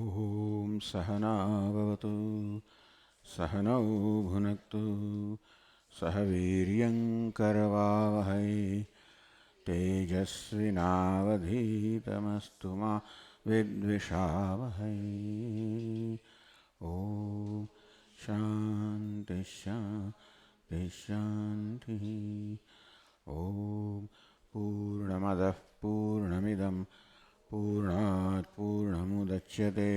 ॐ सहनावतु सहनौ भुनक्तु सह वीर्यङ्करवावहै तेजस्विनावधीतमस्तु मा विद्विषावहै। ॐ शान्ति शान्ति शान्तिः। ॐ पूर्णमदः पूर्णमिदं पूर्णात् पूर्णमुदच्यते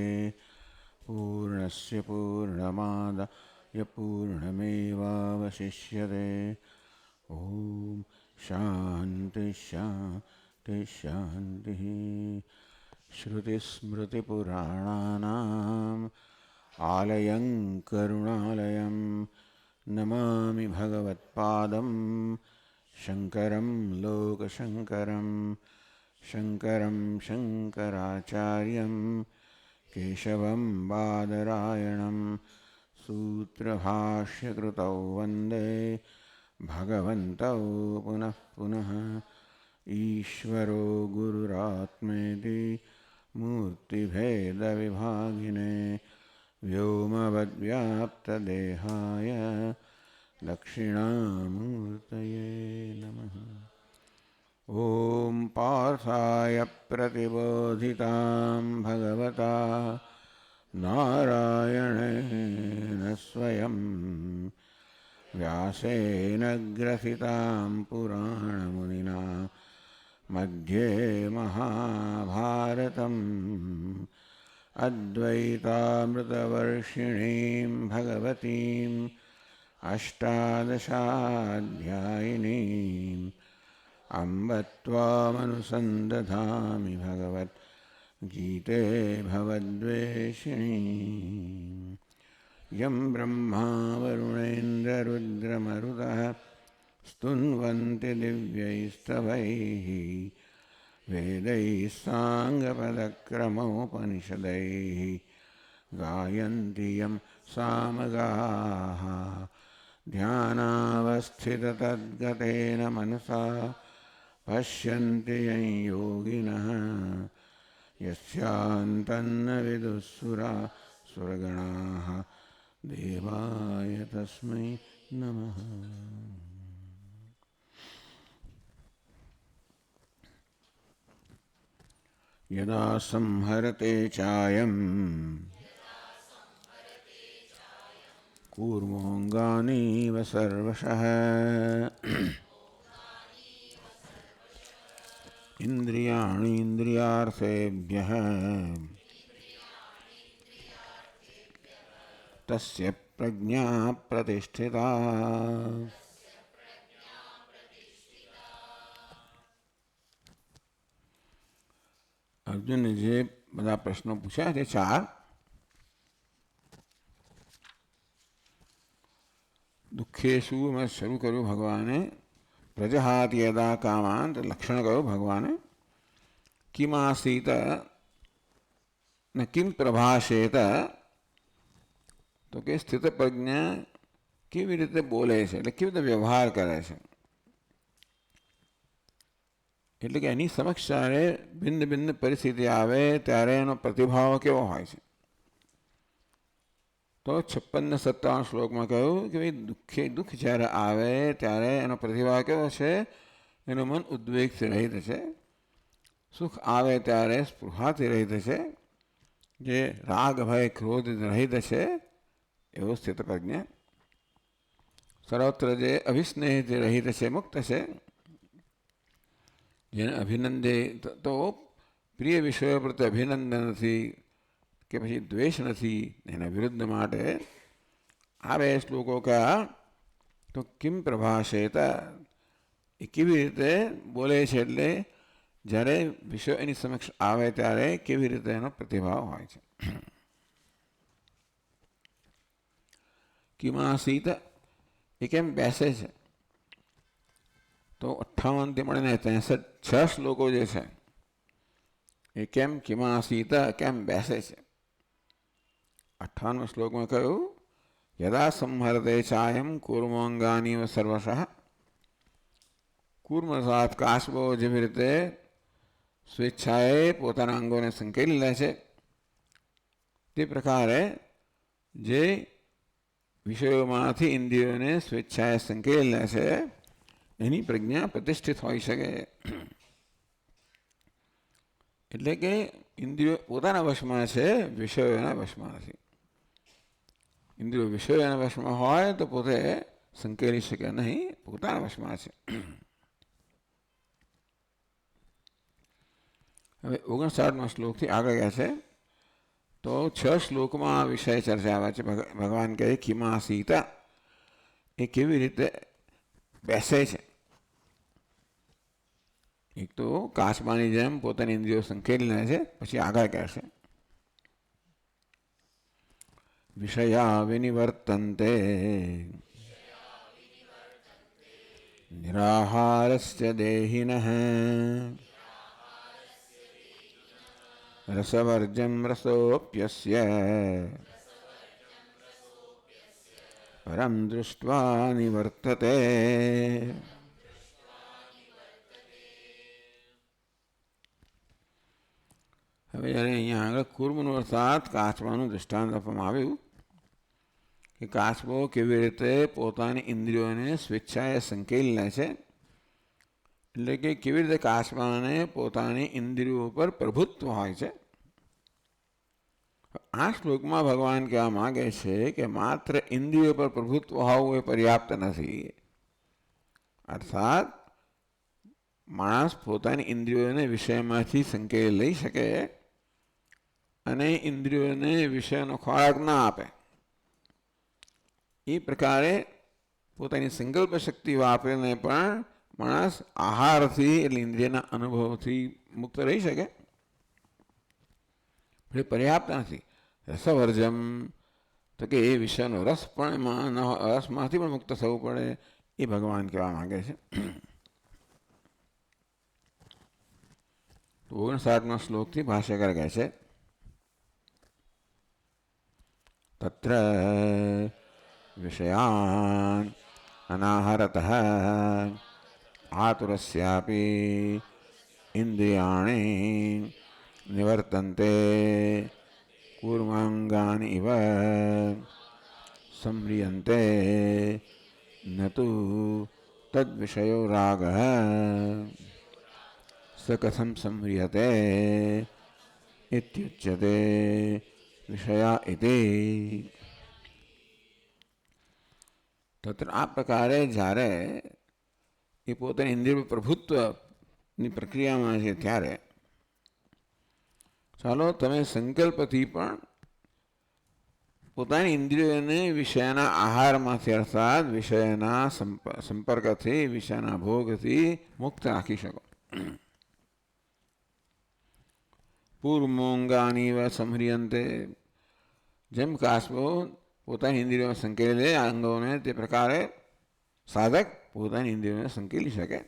पूर्णस्य पूर्णमादाय पूर्णमेवावशिष्यते। ॐ शान्ति शान्ति शान्तिः। श्रुतिस्मृतिपुराणानाम् आलयं करुणालयं नमामि भगवत्पादं शङ्करं लोकशङ्करं शङ्करं शङ्कराचार्यं केशवं बादरायणं सूत्रभाष्यकृतौ वन्दे भगवन्तौ पुनः पुनः। ईश्वरो गुरुरात्मेति मूर्तिभेदविभागिने व्योमवद्व्याप्तदेहाय दक्षिणामूर्तये नमः। ॐ पार्थाय प्रतिबोधितां भगवता नारायणेन स्वयं व्यासेन ग्रथितां पुराणमुनिना मध्ये महाभारतम् अद्वैतामृतवर्षिणीं भगवतीम् अष्टादशाध्यायिनीम् अम्ब त्वामनुसन्दधामि भगवद्गीते भवद्वेषिणी। यं ब्रह्मा वरुणेन्द्ररुद्रमरुतः स्तुन्वन्ति दिव्यैस्तवैः वेदैः साङ्गपदक्रमोपनिषदैः गायन्ति यं सामगाः ध्यानावस्थिततद्गतेन मनसा पश्यन्ति यं योगिनः यस्यान्तन्न विदुःसुरासुरगणाः देवाय तस्मै नमः। यदा संहरते चायं कूर्मोऽङ्गानीव सर्वशः इन्द्रियाणीन्द्रियार्थेभ्यः तस्य प्रज्ञा प्रतिष्ठिता। अर्जुन ने જે બધા પ્રશ્નો પૂછ્યા છે ચાર, દુઃખેશુ મેં શરૂ કર્યું ભગવાને પ્રજહાતિ યદા કામાન, લક્ષણ કહ્યું ભગવાને કિમાસીત ને કિમ પ્રભાષેત, તો કે સ્થિત પ્રજ્ઞા કેવી રીતે બોલે છે એટલે કેવી રીતે વ્યવહાર કરે છે, એટલે કે એની સમક્ષ જ્યારે ભિન્ન ભિન્ન પરિસ્થિતિ આવે ત્યારે એનો પ્રતિભાવ કેવો હોય છે. તો 56 ને 57 શ્લોકમાં કહ્યું કે ભાઈ દુઃખ જ્યારે આવે ત્યારે એનો પ્રતિભાવ કેવો છે, એનું મન ઉદ્વેગથી રહિત છે. સુખ આવે ત્યારે સ્પૃહાથી રહિત છે, જે રાગ ભય ક્રોધ રહિત છે એવો સ્થિત પ્રજ્ઞા. સર્વત્ર જે અભિસ્નેહથી રહિત છે, મુક્ત છે, જેને અભિનંદે તો પ્રિય વિષયો પ્રત્યે અભિનંદન નથી કે પછી દ્વેષ નથી, એના વિરુદ્ધ માટે આ બે શ્લોકો કયા તો કિમ પ્રભાષેત, એ કેવી રીતે બોલે છે એટલે જ્યારે વિષય એની સમક્ષ આવે ત્યારે કેવી રીતે એનો પ્રતિભાવ હોય છે. કિમાસીત એ કેમ બેસે છે, તો 58 થી મળીને 63 શ્લોકો જે છે એ કેમ કિમાસીત કેમ બેસે છે. 58 શ્લોકમાં કહ્યું યદા સંહરતે ચાયમ કૂર્મોંગાનીવ સર્વશઃ, કૂર્મ અર્થાત કાચબો જેવી રીતે સ્વેચ્છાએ પોતાના અંગોને સંકેલી લે છે તે પ્રકારે જે વિષયોમાંથી ઇન્દ્રિયોને સ્વેચ્છાએ સંકેલ લે છે એની પ્રજ્ઞા પ્રતિષ્ઠિત હોઈ શકે. એટલે કે ઇન્દ્રિયો પોતાના વશમાં છે, વિષયોના વશમાં નથી. ઇન્દ્રિયો વિષયોના વશમાં હોય તો પોતે સંકેલી શકે નહીં, પોતાના વશમાં છે. હવે 59મા શ્લોકથી આગળ ગયા છે. તો 6 શ્લોકમાં આ વિષય ચર્ચા આવે છે. ભગવાન કહે કિમા સીતા એ કેવી રીતે બેસે છે. એક તો કાચબાની જેમ પોતાની ઇન્દ્રિયો સંકેલી લે છે, પછી આગળ કહેશે વિષયા વિનિવર્તન્તે નિરાહારસ્ય દેહિનઃ રસવર્જમ રસોપ્યસ્ય પરમ દૃષ્ટ્વા નિવર્તતે. હવે જ્યારે અહીંયા આગળ કુર્મનો અર્થાત કાચબાનું દૃષ્ટાંત આપવામાં આવ્યું કે કાચબો કેવી રીતે પોતાની ઇન્દ્રિયોને સ્વેચ્છાએ સંકેલી લે છે, એટલે કે કેવી રીતે કાચબાને પોતાની ઇન્દ્રિયો પર પ્રભુત્વ હોય છે. આ શ્લોકમાં ભગવાન કહેવા માગે છે કે માત્ર ઇન્દ્રિયો પર પ્રભુત્વ હોવું એ પર્યાપ્ત નથી. અર્થાત માણસ પોતાની ઇન્દ્રિયોને વિષયમાંથી સંકેલી લઈ શકે અને ઇન્દ્રિયોને વિષયનો ખોરાક ના આપે. એ પ્રકારે પોતાની સંકલ્પ શક્તિ વાપરીને પણ માણસ આહારથી એટલે ઇન્દ્રિયના અનુભવથી મુક્ત રહી શકે. એ પર્યાપ્ત નથી. રસવર્જમ તો કે એ વિષયનો રસ પણ રસમાંથી પણ મુક્ત થવું પડે, એ ભગવાન કહેવા માગે છે. 59મા શ્લોકથી ભાષ્યકાર કહે છે તત્ર વિષયાન અનાહરતઃ આતુરસ્યાપી ઇન્દ્રિયાણી નિવર્તન્તે કૂર્માંગાની ઇવ સંમ્રિયન્તે નતુ તદ્વિષયો રાગઃ સ કથમ સંમ્રિયતે ઇત્યુચ્યતે વિષયા ઇતિ. તત્ર આ પ્રકારે જ્યારે એ પોતાની ઇન્દ્રિય પ્રભુત્વની પ્રક્રિયામાં છે ત્યારે ચાલો તમે સંકલ્પથી પણ પોતાની ઇન્દ્રિયોને વિષયના આહારમાંથી અર્થાત વિષયના સંપર્કથી વિષયના ભોગથી મુક્ત રાખી શકો. પૂર્વમોંગાનીવ સંહ્રિયન્તે જેમ કાચબો પોતાની ઇન્દ્રિયોને સંકેલી લે અંગોને, તે પ્રકારે સાધક પોતાની ઇન્દ્રિયોને સંકેલી શકે.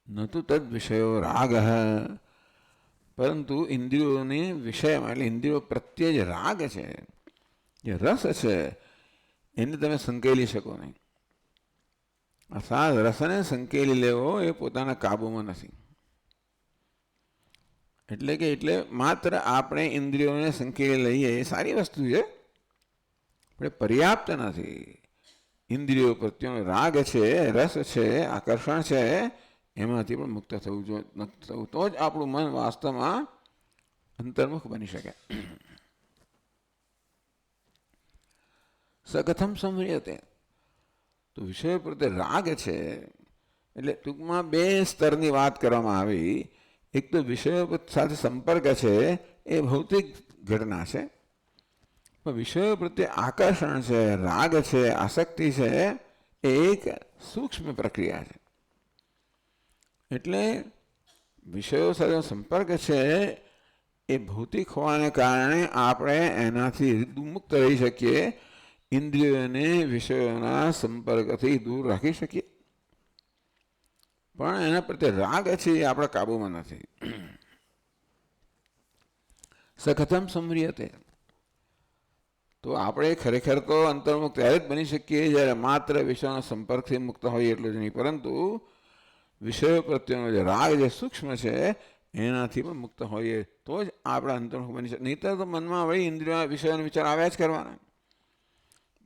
ન તો તદ વિષયો રાગ, પરંતુ ઇન્દ્રિયોને વિષયમાં એટલે ઇન્દ્રિયો પ્રત્યે જે રાગ છે, જે રસ છે, એને તમે સંકેલી શકો નહીં. અર્થાત રસને સંકેલી લેવો એ પોતાના કાબુમાં નથી. એટલે માત્ર આપણે ઇન્દ્રિયોને સંકેલી લઈએ એ સારી વસ્તુ છે, પણ પર્યાપ્ત નથી. ઇન્દ્રિયો પ્રત્યેનો રાગ છે, રસ છે, આકર્ષણ છે, એમાંથી પણ મુક્ત થવું જોઈએ. તો જ આપણું મન વાસ્તવમાં અંતર્મુખ બની શકે. સકથમ સંમ્રિયતે તો વિષય પ્રત્યે રાગ છે એટલે ટૂંકમાં 2 સ્તરની વાત કરવામાં આવી. એક તો વિષયો સાથે સંપર્ક છે એ ભૌતિક ઘટના છે, પણ વિષયો પ્રત્યે આકર્ષણ છે, રાગ છે, આસક્તિ છે, એ એક સૂક્ષ્મ પ્રક્રિયા છે. એટલે વિષયો સાથે સંપર્ક છે એ ભૌતિક હોવાને કારણે આપણે એનાથી મુક્ત રહી શકીએ, ઇન્દ્રિયોને વિષયોના સંપર્કથી દૂર રાખી શકીએ, પણ એના પ્રત્યે રાગ છે એ આપણા કાબુમાં નથી. સખતમ સંમ્રિયતે તો આપણે ખરેખર તો અંતર્મુક્ત ત્યારે જ બની શકીએ જ્યારે માત્ર વિષયોના સંપર્કથી મુક્ત હોઈએ એટલું જ નહીં, પરંતુ વિષયો પ્રત્યેનો જે રાગ જે સૂક્ષ્મ છે એનાથી પણ મુક્ત હોઈએ તો જ આપણા અંતર્મુખ બની શકે. નહીંતર તો મનમાં વળી ઇન્દ્રિયો વિષયોનો વિચાર આવ્યા જ કરવાના.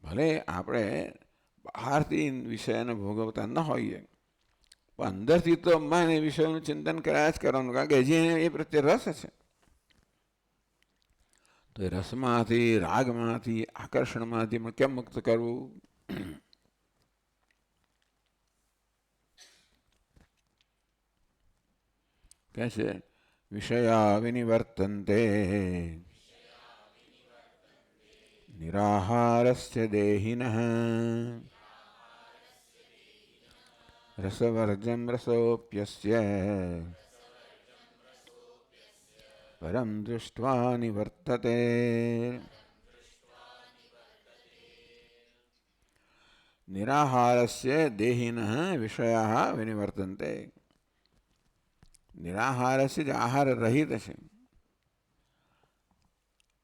ભલે આપણે બહારથી વિષયને ભોગવતા ન હોઈએ પણ અંદરથી તો મન એ વિષયોનું ચિંતન કર્યા જ કરવાનું, કારણ કે હજી એ પ્રત્યે રસ છે. તો એ રસમાંથી, રાગમાંથી, આકર્ષણમાંથી કેમ મુક્ત કરવું? કહે છે વિષયા વિનિવર્તન્તે નિરાહારસ્ય દેહિનઃ રસવર્જમ રસોપ્યસ્ય પરમ દૃષ્ટ્વા નિવર્તતે. નિરાહારસ્ય દેહિનઃ વિષયા વિનિવર્તન્તે. નિરાહારસ્ય જ આહાર રહિત છે.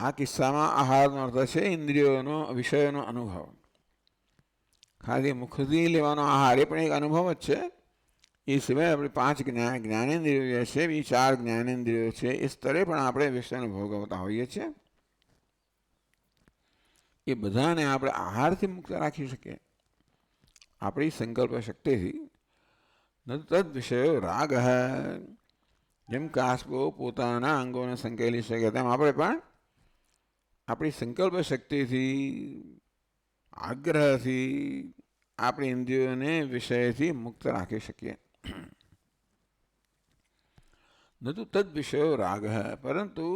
આ કિસ્સામાં આહારનો અર્થ છે ઇન્દ્રિયોનો, વિષયોનો અનુભવ. ખાલી મુખથી લેવાનો આહાર એ પણ એક અનુભવ જ છે. એ સિવાય આપણે 5 જ્ઞાનેન્દ્રિયો છે, એ 4 જ્ઞાનેન્દ્રિયો છે, એ સ્તરે પણ આપણે વિષયને ભોગવતા હોઈએ છીએ. એ બધાને આપણે આહારથી મુક્ત રાખી શકીએ આપણી સંકલ્પ શક્તિથી. ન તદ વિષયો રાગ. જેમ કાસબો પોતાના અંગોને સંકેલી શકે તેમ આપણે પણ આપણી સંકલ્પ શક્તિથી, આગ્રહથી આપણી ઇન્દ્રિયોને વિષયથી મુક્ત રાખી શકીએ. ન તો તદ વિષયો રાગ. પરંતુ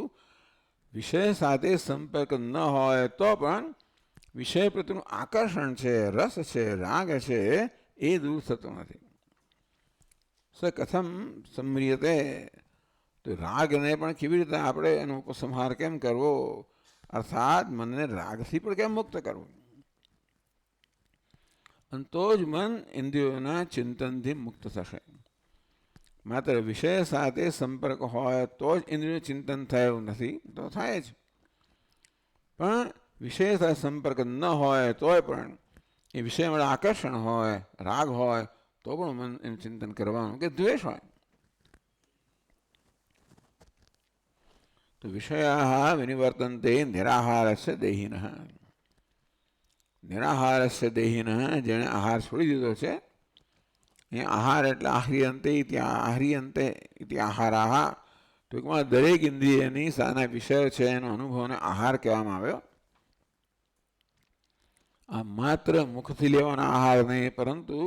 વિષય સાથે સંપર્ક ન હોય તો પણ વિષય પ્રત્યેનું આકર્ષણ છે, રસ છે, રાગ છે, એ દૂર થતો નથી. સ કથમ સંમ્રિયતે. તો રાગને પણ કેવી રીતે આપણે એનો ઉપસંહાર કેમ કરવો, અર્થાત મનને રાગથી પણ કેમ મુક્ત કરવું? અને તો જ મન ઇન્દ્રિયોના ચિંતનથી મુક્ત થશે. માત્ર વિષય સાથે સંપર્ક હોય તો જ ઇન્દ્રિયોનું ચિંતન થાય એવું નથી, તો થાય જ. પણ વિષય સાથે સંપર્ક ન હોય તોય પણ એ વિષયમાં આકર્ષણ હોય, રાગ હોય તો પણ મન એનું ચિંતન કરવાનું, કે દ્વેષ હોય તો વિષયા વિનિવર્તન્તે નિરાહારસ્ય દેહિનઃ. નિરાહારસ્ય દેહિનઃ, જેણે આહાર છોડી દીધો છે. એ આહાર એટલે આહ્રિયંતે ઇતિ આહારાહ. ટૂંકમાં દરેક ઇન્દ્રિયની સાના વિષય છે એનો અનુભવને આહાર કહેવામાં આવ્યો. આ માત્ર મુખથી લેવાનો આહાર નહીં, પરંતુ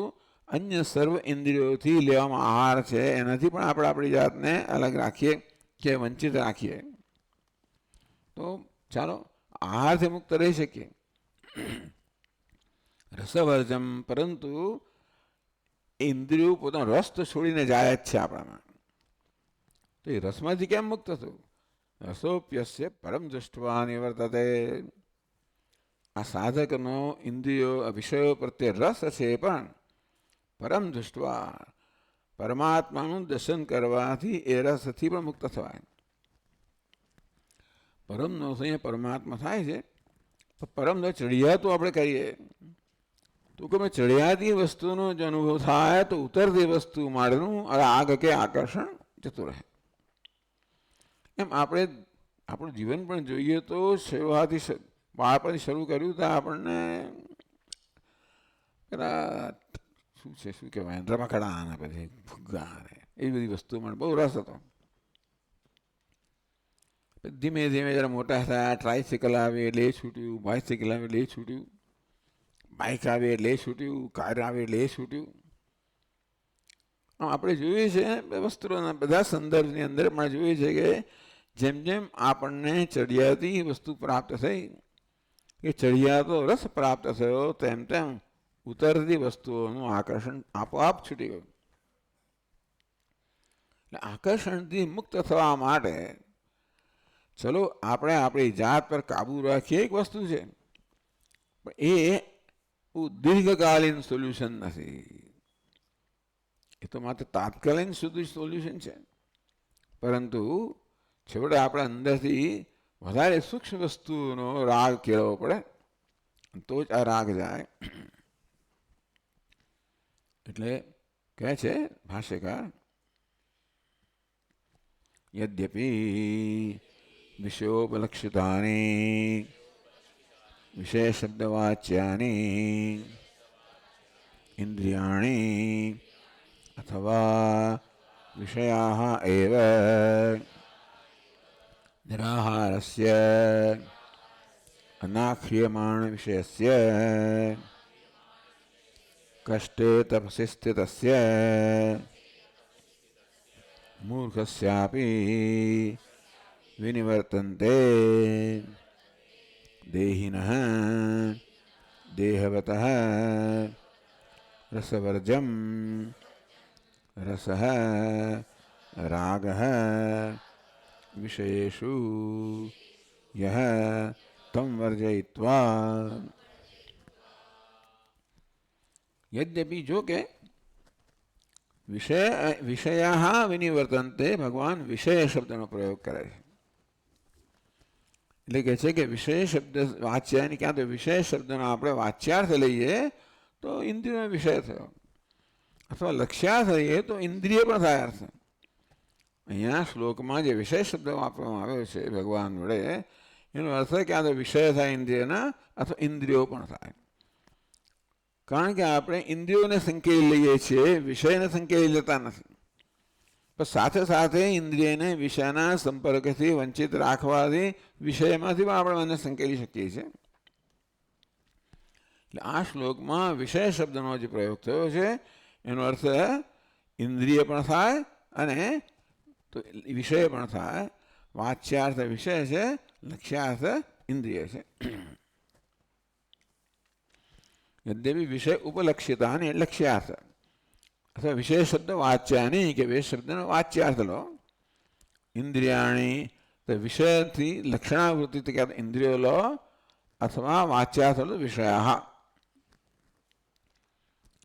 અન્ય સર્વ ઇન્દ્રિયોથી લેવામાં આહાર છે. એનાથી પણ આપણે આપણી જાતને અલગ રાખીએ કે વંચિત રાખીએ તો ચાલો આહારથી મુક્ત રહી શકીએ. રસવર્જમ, પરંતુ ઇન્દ્રિયો પોતાનો રસ તો છોડીને જાય જ છે આપણામાં. તો એ રસમાંથી કેમ મુક્ત થવું? રસોપ્યસ્ય પરમ દૃષ્ટ્વા નિવર્તતે. આ સાધકનો ઇન્દ્રિયો, વિષયો પ્રત્યે રસ છે, પણ પરમ દૃષ્ટ્વા, પરમાત્માનું દર્શન કરવાથી એ રસથી પણ મુક્ત થવાય. પરમનો અહીંયા પરમાત્મા થાય છે, તો પરમનો ચડિયાતું આપણે કરીએ તો કે ચડિયાતી વસ્તુનો જ અનુભવ થાય તો ઉતરતી વસ્તુ માટેનું રાગ કે આકર્ષણ જતું રહે. એમ આપણે આપણું જીવન પણ જોઈએ તો શરૂઆતથી, બાળપણથી શરૂ કર્યું તો આપણને પેલા શું કહેવાય, રમકડા અને પછી ફુગ્ગા એવી બધી વસ્તુમાં બહુ રસ હતો. ધીમે ધીમે જરા મોટા થયા, ટ્રાયસિકલ આવી એટલે એ છૂટ્યું, બાઇસિકલ આવી એટલે એ છૂટ્યું, બાઇક આવી એટલે એ છૂટ્યું, કાર આવી એટલે એ છૂટ્યું. આપણે જોઈએ છે વસ્તુઓના બધા સંદર્ભની અંદર પણ જોઈએ છે કે જેમ જેમ આપણને ચડિયાતી વસ્તુ પ્રાપ્ત થઈ, કે ચડિયાતો રસ પ્રાપ્ત થયો, તેમ તેમ ઉતરતી વસ્તુઓનું આકર્ષણ આપોઆપ છૂટી ગયું. એટલે આકર્ષણથી મુક્ત થવા માટે ચલો આપણે આપણી જાત પર કાબુ રાખીએ એક વસ્તુ છે, પણ એ દીર્ઘકાલીન સોલ્યુશન નથી. એ તો માત્ર તાત્કાલિક સુધી સોલ્યુશન છે, પરંતુ છેવટે આપણે અંદરથી વધારે સૂક્ષ્મ વસ્તુનો રાગ કેળવવો પડે, તો જ આ રાગ જાય. એટલે કહે છે ભાષ્યકાર, यद्यपि विषयोपलक्षितानि विषयशब्दवाच्यानि इंद्रियाणि अथवा विषयाः एव निराहारस्य अनाख्रियमाण विषयस्य कष्टे तपसि स्थितस्य मूर्खस्यापि विनिवर्तन्ते देहिनः देहवतः रसवर्जं रसः रागः विषयेषु यः तं वर्जयित्वा यद्यपि जो के विषयाः विनिवर्तन्ते भगवान विषय शब्दનો પ્રયોગ કરે છે એટલે કહે છે કે વિષય શબ્દ વાચ્યાની ક્યાં તો વિષય શબ્દનો આપણે વાચ્યાર્થ લઈએ તો ઇન્દ્રિયનો વિષય થયો અથવા લક્ષ્યાર્થ લઈએ તો ઇન્દ્રિય પણ થાય અર્થ અહીંયા શ્લોકમાં જે વિષય શબ્દ વાપરવામાં આવ્યો છે ભગવાન વડે એનો અર્થ ક્યાં તો વિષય થાય ઇન્દ્રિયના અથવા ઇન્દ્રિયો પણ થાય કારણ કે આપણે ઇન્દ્રિયોને સંકેલી લઈએ છીએ વિષયને સંકેલી લેતા નથી પણ સાથે સાથે ઇન્દ્રિયને વિષયના સંપર્કથી વંચિત રાખવાથી વિષયમાંથી પણ આપણે મને સંકેલી શકીએ છીએ એટલે આ શ્લોકમાં વિષય શબ્દનો જે પ્રયોગ થયો છે એનો અર્થ ઇન્દ્રિય પણ થાય અને તો વિષય પણ થાય વાચ્યાર્થ વિષય છે લક્ષ્યાર્થ ઇન્દ્રિય છે यद्यपि विषय उपलक्षितानि लक्ष्यार्थ अथवा विषय शब्द वाच्यानि के विषय शब्द वाच्यार्थ लो इंद्रियाणि तो विषय थी लक्षणावृत्ति क्या इंद्रियो लो अथवा वाच्यार्थ लो विषयाः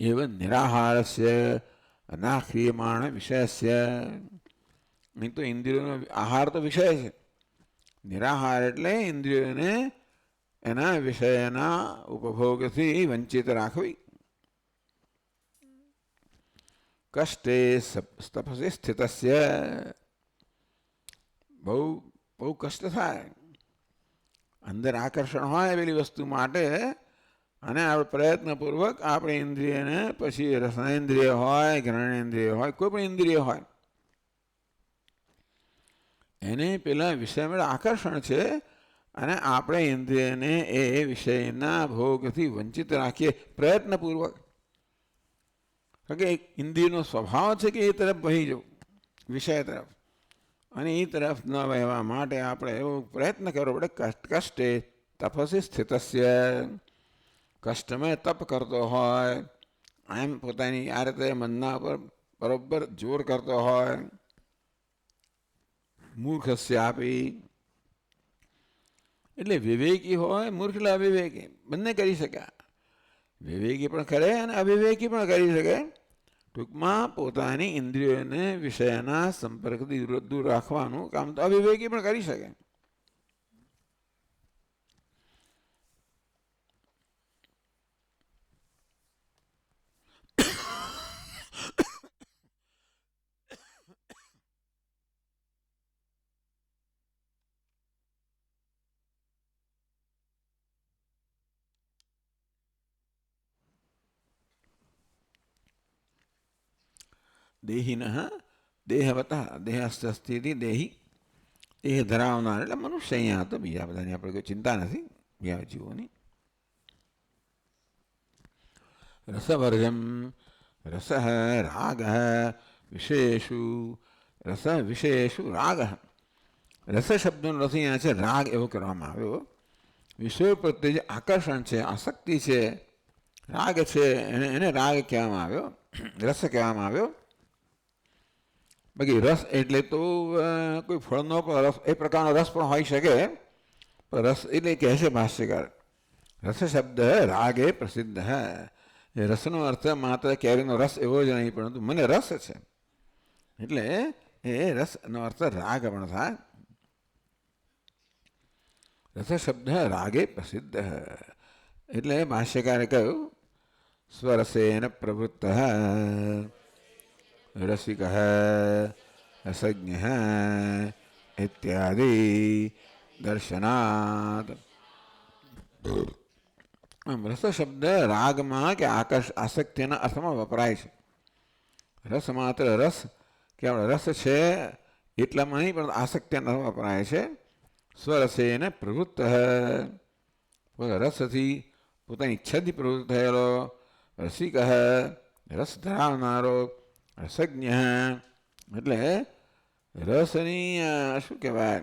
एवं निराहारस्य अनाक्रियमाण विषयस्य नहीं तो इंद्रियों आहार तो विषय है निराहार એટલે ઇન્દ્રિયોને એના વિષયના ઉપભોગથી વંચિત રાખવી કષ્ટે તપસી સ્થિતસ્ય બહુ બહુ કષ્ટ થાય અંદર આકર્ષણ હોય પેલી વસ્તુ માટે અને આપણે પ્રયત્નપૂર્વક આપણે ઇન્દ્રિયને પછી રસનેન્દ્રિય હોય ઘ્રાણેન્દ્રિય હોય કોઈ પણ ઇન્દ્રિય હોય એને પેલા વિષયમાં આકર્ષણ છે અને આપણે ઇન્દ્રિયને એ વિષયના ભોગથી વંચિત રાખીએ પ્રયત્નપૂર્વક કારણ કે ઇન્દ્રિયનો સ્વભાવ છે કે એ તરફ વહી જવું વિષય તરફ અને એ તરફ ન વહેવા માટે આપણે એવો પ્રયત્ન કરવો પડે કષ્ટે તપસી સ્થિતસ્ય કષ્ટમાં તપ કરતો હોય એમ પોતાની આ રીતે મનના પર બરોબર જોર કરતો હોય મૂર્ખસ્યાપી એટલે વિવેકી હોય મૂર્ખ એટલે અવિવેકી બંને કરી શકે વિવેકી પણ કરે અને અવિવેકી પણ કરી શકે ટૂંકમાં પોતાની ઇન્દ્રિયોને વિષયના સંપર્કથી દૂર રાખવાનું કામ તો અવિવેકી પણ કરી શકે દેહિનઃ દેહવતઃ દેહસ્થિતિ દેહી દેહ ધરાવનાર એટલે મનુષ્ય અહીંયા હતો બીજા બધાની આપણે કોઈ ચિંતા નથી બીજા જીવોની રસવર્જમ રસ રાગ વિશેષુ રસ વિશેષુ રાગ રસ શબ્દનો રસ અહીંયા છે રાગ એવો કરવામાં આવ્યો વિષયો પ્રત્યે જે આકર્ષણ છે આસક્તિ છે રાગ છે એને રાગ કહેવામાં આવ્યો રસ કહેવામાં આવ્યો બાકી રસ એટલે તો કોઈ ફળનો પણ રસ એ પ્રકારનો રસ પણ હોઈ શકે પણ રસ એટલે કહે છે ભાષ્યકાર રસ શબ્દ રાગે પ્રસિદ્ધ એ રસનો અર્થ માત્ર કેરીનો રસ એવો જ નહીં પરંતુ મને રસ છે એટલે એ રસનો અર્થ રાગ પણ થાય રસ શબ્દ રાગે પ્રસિદ્ધ એટલે ભાષ્યકારે કહ્યું સ્વરસેન પ્રવૃત્ત રસિક રસજ્ઞ ઇત્યાદિ દર્શનાત. રસ શબ્દ રાગમાં કે આસક્તિના અર્થમાં વપરાય છે. રસ માત્ર રસ કે આપણે રસ છે એટલામાં નહીં, પણ આસક્તિના અર્થમાં વપરાય છે. સ્વરસેને પ્રવૃત્ત, રસથી પોતાની ઈચ્છાથી પ્રવૃત્ત થયેલો, રસિક રસ ધરાવનારો, રસજ્ઞ એટલે રસની શું કહેવાય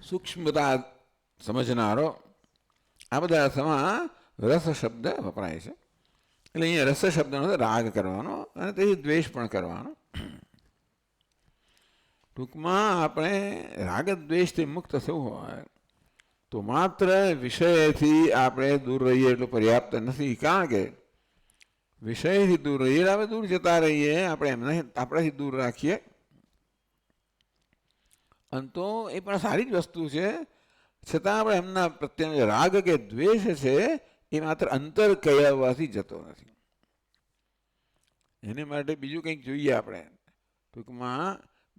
સૂક્ષ્મતા સમજનારો. આ બધા અર્થમાં રસ શબ્દ વપરાય છે. એટલે અહીંયા રસ શબ્દનો રાગ કરવાનો અને તેથી દ્વેષ પણ કરવાનો. ટૂંકમાં આપણે રાગ દ્વેષથી મુક્ત થવું હોય તો માત્ર વિષયથી આપણે દૂર રહીએ એટલું પર્યાપ્ત નથી. કારણ કે વિષયથી દૂર રહીએ, આપણે દૂર જતા રહીએ, આપણે એમને આપણાથી દૂર રાખીએ, અને તો એ પણ સારી જ વસ્તુ છે. છતાં આપણે એમના પ્રત્યેનો રાગ કે દ્વેષ છે એ માત્ર અંતર કહેવાથી જતો નથી. એને માટે બીજું કંઈક જોઈએ. આપણે ટૂંકમાં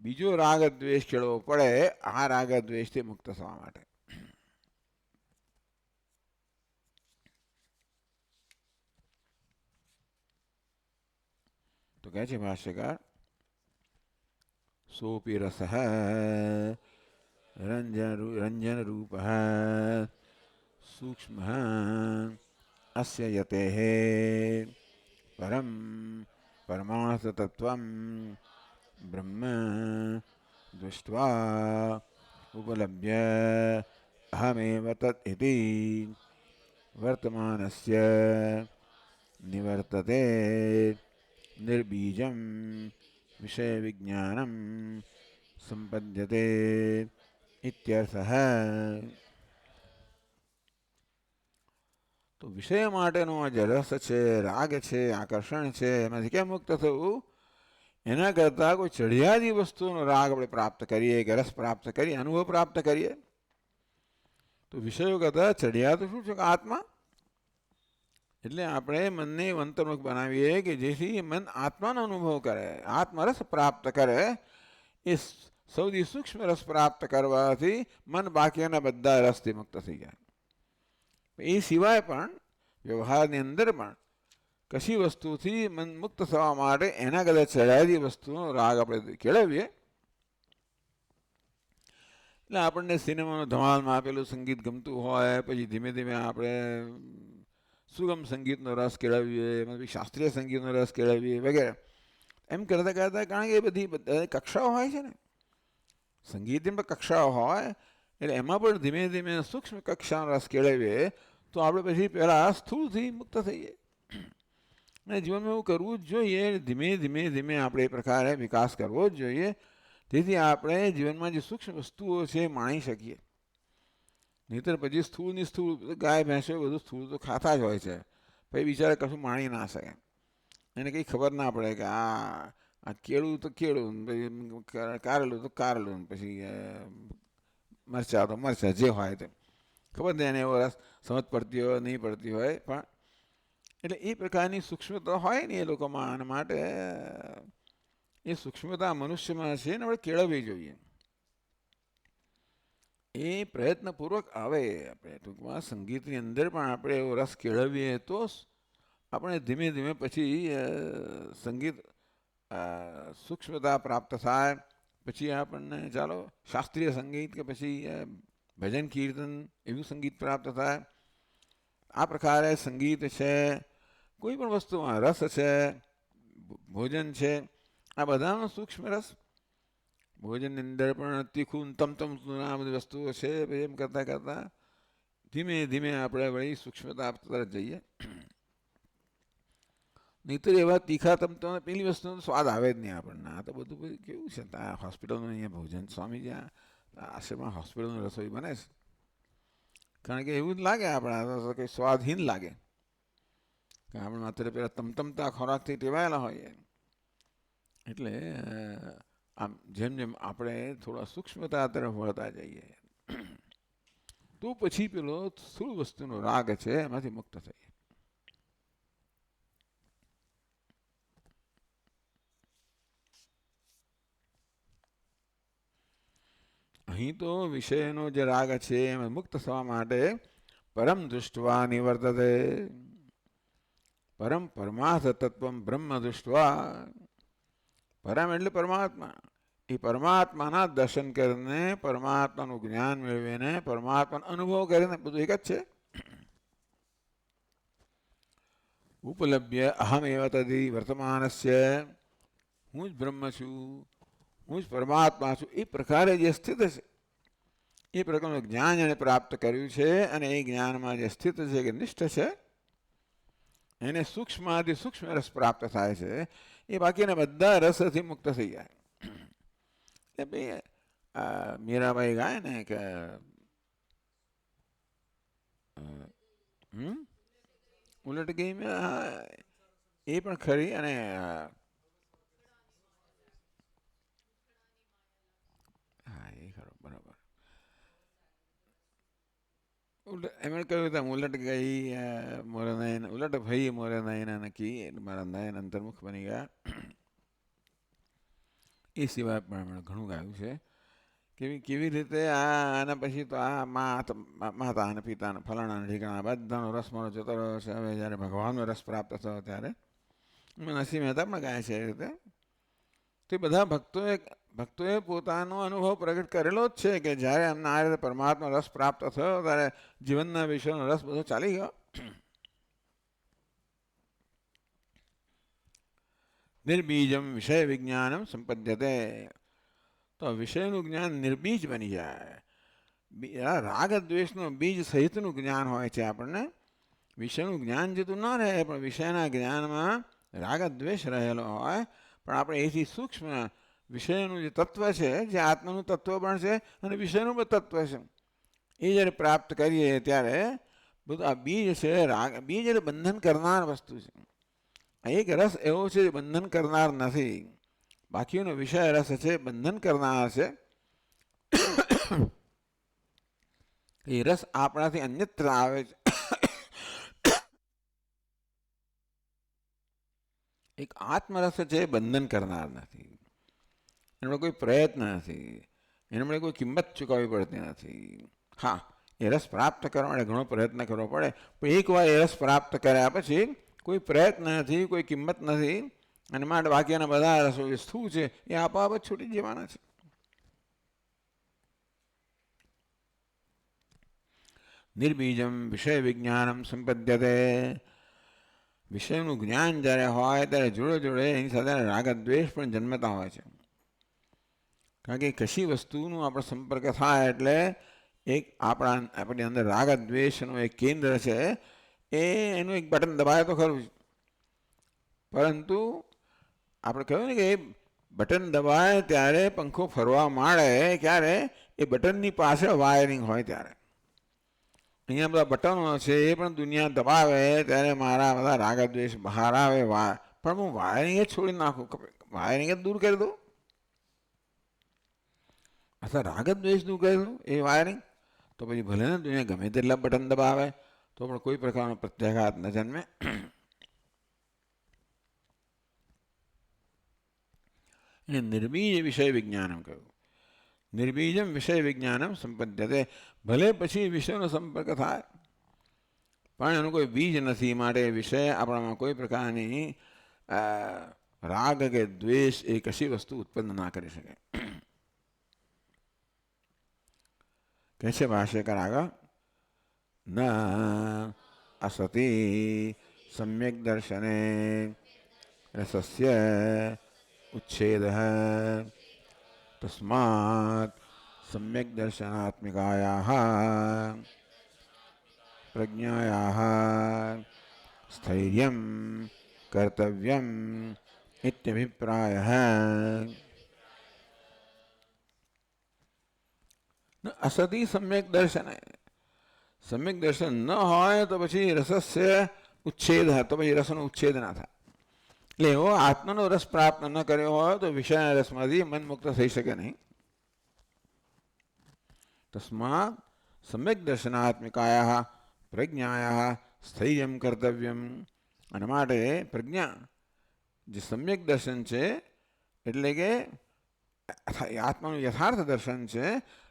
બીજો રાગ દ્વેષ કેળવો પડે આ રાગ દ્વેષથી મુક્ત થવા માટે. તો કહે છે ભાષ્યકાર, સોપી રસ રંજન રૂપ સૂક્ષ્મ અસ્ય યતે પરમ પરમાર્થ તત્વમ બ્રહ્મ દૃષ્ટ્વા ઉપલભ્ય અહમેવ તત ઇતિ વર્તમાનસ્ય નિવર્તતે નિર્બીજમ વિષય વિજ્ઞાનમ સંપદ્યતે ઇત્યર્થઃ. તો વિષય માટેનો જે રસ છે, રાગ છે, આકર્ષણ છે, એમાંથી કેમ મુક્ત થવું? એના કરતાં કોઈ ચઢિયાદી વસ્તુનો રાગ આપણે પ્રાપ્ત કરીએ કે રસ પ્રાપ્ત કરીએ, અનુભવ પ્રાપ્ત કરીએ, તો વિષયો કરતાં ચઢિયાતું શું છે કે આત્મા. એટલે આપણે મનને અંતર્મુખ બનાવીએ કે જેથી મન આત્માનો અનુભવ કરે, આત્મરસ પ્રાપ્ત કરે. એ સૌથી સૂક્ષ્મ રસ પ્રાપ્ત કરવાથી મન બાકીના બધા રસથી મુક્ત થઈ જાય. એ સિવાય પણ વ્યવહારની અંદર પણ કશી વસ્તુથી મન મુક્ત થવા માટે એના કરતાં ચઢાયેલી વસ્તુનો રાગ આપણે કેળવીએ. એટલે આપણને સિનેમાનું ધમાલમાં આપેલું સંગીત ગમતું હોય, પછી ધીમે ધીમે આપણે સુગમ સંગીતનો રસ કેળવીએ, પછી શાસ્ત્રીય સંગીતનો રસ કેળવીએ વગેરે. એમ કરતાં કરતાં, કારણ કે એ બધી કક્ષાઓ હોય છે ને, સંગીતની પણ કક્ષાઓ હોય, એટલે એમાં પણ ધીમે ધીમે સૂક્ષ્મ કક્ષાનો રસ કેળવીએ તો આપણે પછી પહેલાં સ્થૂળથી મુક્ત થઈએ. અને જીવનમાં એવું કરવું જ જોઈએ. ધીમે ધીમે ધીમે આપણે એ પ્રકારે વિકાસ કરવો જ જોઈએ, જેથી આપણે જીવનમાં જે સૂક્ષ્મ વસ્તુઓ છે એ માણી શકીએ. નહીંતર પછી સ્થૂળની સ્થૂળ, ગાય ભેંસો બધું સ્થૂળ તો ખાતા જ હોય છે, પછી બિચારા કશું માણી ના શકે. એને કંઈ ખબર ના પડે કે આ કેળું તો કેળું, પછી કારેલું તો કારેલું, પછી મરચાં તો મરચાં, જે હોય તે ખબર નહીં. એને એવો રસ સમજ પડતી હોય નહીં પડતી હોય, પણ એટલે એ પ્રકારની સૂક્ષ્મતા હોય ને એ લોકોમાં. આના માટે એ સૂક્ષ્મતા મનુષ્યમાં છે ને આપણે કેળવવી જોઈએ. એ પ્રયત્નપૂર્વક આવે. આપણે ટૂંકમાં સંગીતની અંદર પણ આપણે એવો રસ કેળવીએ તો આપણે ધીમે ધીમે પછી સંગીત સૂક્ષ્મતા પ્રાપ્ત થાય. પછી આપણને ચાલો શાસ્ત્રીય સંગીત કે પછી ભજન કીર્તન એવું સંગીત પ્રાપ્ત થાય. આ પ્રકારે સંગીત છે, કોઈ પણ વસ્તુમાં રસ છે, ભોજન છે, આ બધાનો સૂક્ષ્મ રસ. ભોજનની અંદર પણ તીખું તમતમ આ બધી વસ્તુઓ છે. એમ કરતાં કરતાં ધીમે ધીમે આપણે વળી સૂક્ષ્મતા તરફ જઈએ. નહીંતર એવા તીખા તમતમ પેલી વસ્તુનો સ્વાદ આવે જ નહીં આપણને. આ તો બધું કેવું છે, હોસ્પિટલનું અહીંયા ભોજન, સ્વામીજી આશ્રમમાં હોસ્પિટલનું રસોઈ બને છે. કારણ કે એવું જ લાગે આપણા કંઈ સ્વાદહીન લાગે, કે આપણે માત્ર પેલા તમતમતા ખોરાકથી ટેવાયેલા હોઈએ. એટલે આમ જેમ જેમ આપણે થોડા સૂક્ષ્મતા તરફ વળતા જઈએ તો પછી પેલો સ્થૂળ વસ્તુનો રાગ છે એમાંથી મુક્ત થઈએ. અહીં તો વિષયનો જે રાગ છે એમાં મુક્ત થવા માટે પરમ દૃષ્ટવા નિવર્તતે, પરમ પરમાર્થ તત્વ બ્રહ્મ દૃષ્ટવા, પરમ એટલે પરમાત્મા, એ પરમાત્માના દર્શન કરીને, પરમાત્માનું જ્ઞાન મેળવીને, પરમાત્માનો અનુભવ કરીને, બધું એક જ છે. ઉપલબ્ય અહમ એવ તદી વર્તમાનસ્ય, હું જ બ્રહ્મ છું, હું જ પરમાત્મા છું, એ પ્રકારે જે સ્થિત છે, એ પ્રકારનું જ્ઞાન એને પ્રાપ્ત કર્યું છે. અને એ જ્ઞાનમાં જે સ્થિત છે, કે નિષ્ઠ છે, એને સૂક્ષ્માદિ સૂક્ષ્મ રસ પ્રાપ્ત થાય છે. એ બાકીના બધા રસથી મુક્ત થઈ જાય. એટલે ભાઈ મીરાબાઈ ગાય ને કે ઉલટ ગઈ એ પણ ખરી. અને હા એ ખરો, બરાબર. એમણે કહ્યું હતા ઉલટ ગઈ મોરે નયન, ઉલટ ભઈ મોરે નયન નકી, મારા નયન અંતર્મુખ બની ગયા. એ સિવાય પણ એમણે ઘણું ગાયું છે કે કેવી રીતે આના પછી તો આ માતા અને પિતા અને ફલાણા ઠીકાણા બધાનો રસ મારો જતો રહ્યો છે. હવે જ્યારે ભગવાનનો રસ પ્રાપ્ત થયો ત્યારે નરસિંહ મહેતા પણ ગાય છે એ રીતે. તો એ બધા ભક્તોએ પોતાનો અનુભવ પ્રગટ કરેલો જ છે કે જ્યારે એમને આ રીતે પરમાત્મા રસ પ્રાપ્ત થયો ત્યારે જીવનના વિષયનો રસ બધો ચાલી ગયો. નિર્બીજમ વિષય વિજ્ઞાનમ સંપદ્યતે, તો વિષયનું જ્ઞાન નિર્બીજ બની જાય. રાગ દ્વેષનું બીજ સહિતનું જ્ઞાન હોય છે. આપણને વિષયનું જ્ઞાન જેતું ના રહે, પણ વિષયના જ્ઞાનમાં રાગ દ્વેષ રહેલો હોય, પણ આપણે એથી સૂક્ષ્મ વિષયનું જે તત્વ છે, જે આત્માનું તત્વ પણ છે અને વિષયનું પણ તત્વ છે, એ જ્યારે પ્રાપ્ત કરીએ ત્યારે બધું આ બીજ છે. રાગ બીજ એટલે બંધન કરનાર વસ્તુ છે. એક રસ એવો છે જે બંધન કરનાર નથી, બાકીનો વિષય રસ છે બંધન કરનાર છે. એ રસ આપણાથી અન્યત્ર આવે છે. એક આત્મરસ છે, બંધન કરનાર નથી, એનો કોઈ પ્રયત્ન નથી, એના કોઈ કિંમત ચૂકવવી પડતી નથી. હા, એ રસ પ્રાપ્ત કરવા માટે ઘણો પ્રયત્ન કરવો પડે, પણ એકવાર એ રસ પ્રાપ્ત કર્યા પછી કોઈ પ્રયત્ન નથી, કોઈ કિંમત નથી, અને માટે બાકીના બધા રસો જે સ્થૂળ છે એ આપોઆપ જ છૂટી જવાના છે. નિર્બીજમ વિષય વિજ્ઞાનમ સંપદ્યતે, વિષયનું જ્ઞાન જ્યારે હોય ત્યારે જોડે જોડે એની સાથે રાગદ્વેષ પણ જન્મતા હોય છે. કારણ કે કશી વસ્તુનો આપણો સંપર્ક થાય એટલે એક આપણી અંદર રાગદ્વેષનું એક કેન્દ્ર છે, એનું એક બટન દબાવે તો ખરું જ, પરંતુ આપણે કહ્યું ને કે એ બટન દબાય ત્યારે પંખો ફરવા માંડે, ક્યારે એ બટનની પાછળ વાયરિંગ હોય ત્યારે. અહીંયા બધા બટનો છે એ પણ દુનિયા દબાવે ત્યારે મારા બધા રાગદ્વેષ બહાર આવે, પણ હું વાયરિંગ જ છોડી નાખું, વાયરિંગ જ દૂર કરી દઉં, અથવા રાગદ્વેષ દૂર કરી દઉં એ વાયરિંગ, તો પછી ભલે ને દુનિયા ગમે તેટલા બટન દબાવે તો પણ કોઈ પ્રકારનો પ્રત્યાઘાત ન જન્મે. એને નિર્બીજ વિષય વિજ્ઞાનમ કહ્યું. નિર્બીજમ વિષય વિજ્ઞાનમ સંપદ્યતે, ભલે પછી વિષયનો સંપર્ક થાય પણ એનું કોઈ બીજ નથી, માટે વિષય આપણામાં કોઈ પ્રકારની રાગ કે દ્વેષ એ કશી વસ્તુ ઉત્પન્ન ના કરી શકે. કહે છે ભાષ્યકાર આગળ, ન અસતી સમ્યક દર્શને રસસ્ય ઉચ્છેદ તસ્માત સમ્યક દર્શનાત્મિકાયાઃ પ્રજ્ઞાયાઃ સ્થૈર્યં કર્તવ્યમ ઇત્યભિપ્રાયઃ. અસતી સમ્યક દર્શન, સમ્યક દર્શન ન હોય તો પછી રસસ્ય ઉચ્છેદ, તો પછી રસનો ઉચ્છેદ ના થાય. એટલે એવો આત્માનો રસ પ્રાપ્ત ન કર્યો હોય તો વિષયના રસમાંથી મન મુક્ત થઈ શકે નહીં. તસ્માત સમ્યક દર્શનાત્મિકાયાઃ પ્રજ્ઞાયાઃ સ્થૈર્યમ કર્તવ્યમ, અને માટે પ્રજ્ઞા જે સમ્યક દર્શન છે એટલે કે આત્માનું યથાર્થ દર્શન છે,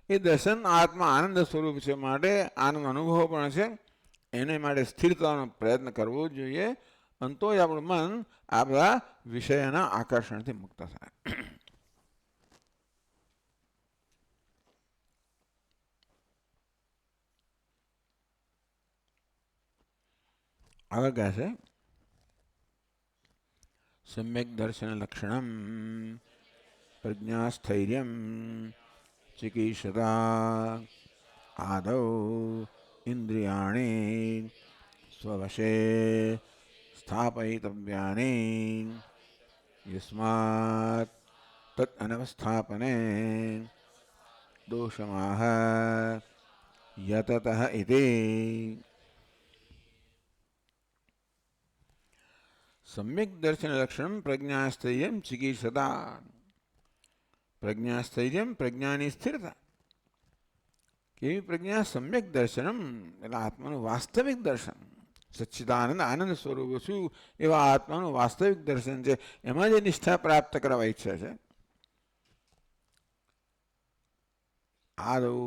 એ દર્શન આત્મા આનંદ સ્વરૂપ છે, માટે આનંદ અનુભવ પણ છે. એને માટે સ્થિરતાનો પ્રયત્ન કરવો જોઈએ, અને તો જ આપણું મન આ બધા વિષયના આકર્ષણથી મુક્ત થાય. આગળ કહે છે સમ્યક દર્શન લક્ષણમ પ્રજ્ઞાસ્થૈર્યમ ચિકીર્ષતા આદૌ ઇન્દ્રિયાણિ સ્વવશે સ્થાપયિતવ્યાની યસ્માત તદ અનવસ્થાપને દોષમાહ યતતઃ ઇતિ. સમ્યક દર્શન લક્ષણમ પ્રજ્ઞાસ્થૈર્યમ ચિકીર્ષતા. પ્રજ્ઞાસ્થૈર્યમ, પ્રજ્ઞાની સ્થિરતા. કેવી પ્રજ્ઞા? સમ્યક દર્શનમ એટલે આત્માનું વાસ્તવિક દર્શન. સચ્ચિદાનંદ આનંદ સ્વરૂપ છું એવા આત્માનું વાસ્તવિક દર્શન છે, એમાં જે નિષ્ઠા પ્રાપ્ત કરવા ઈચ્છે છે. આદૌ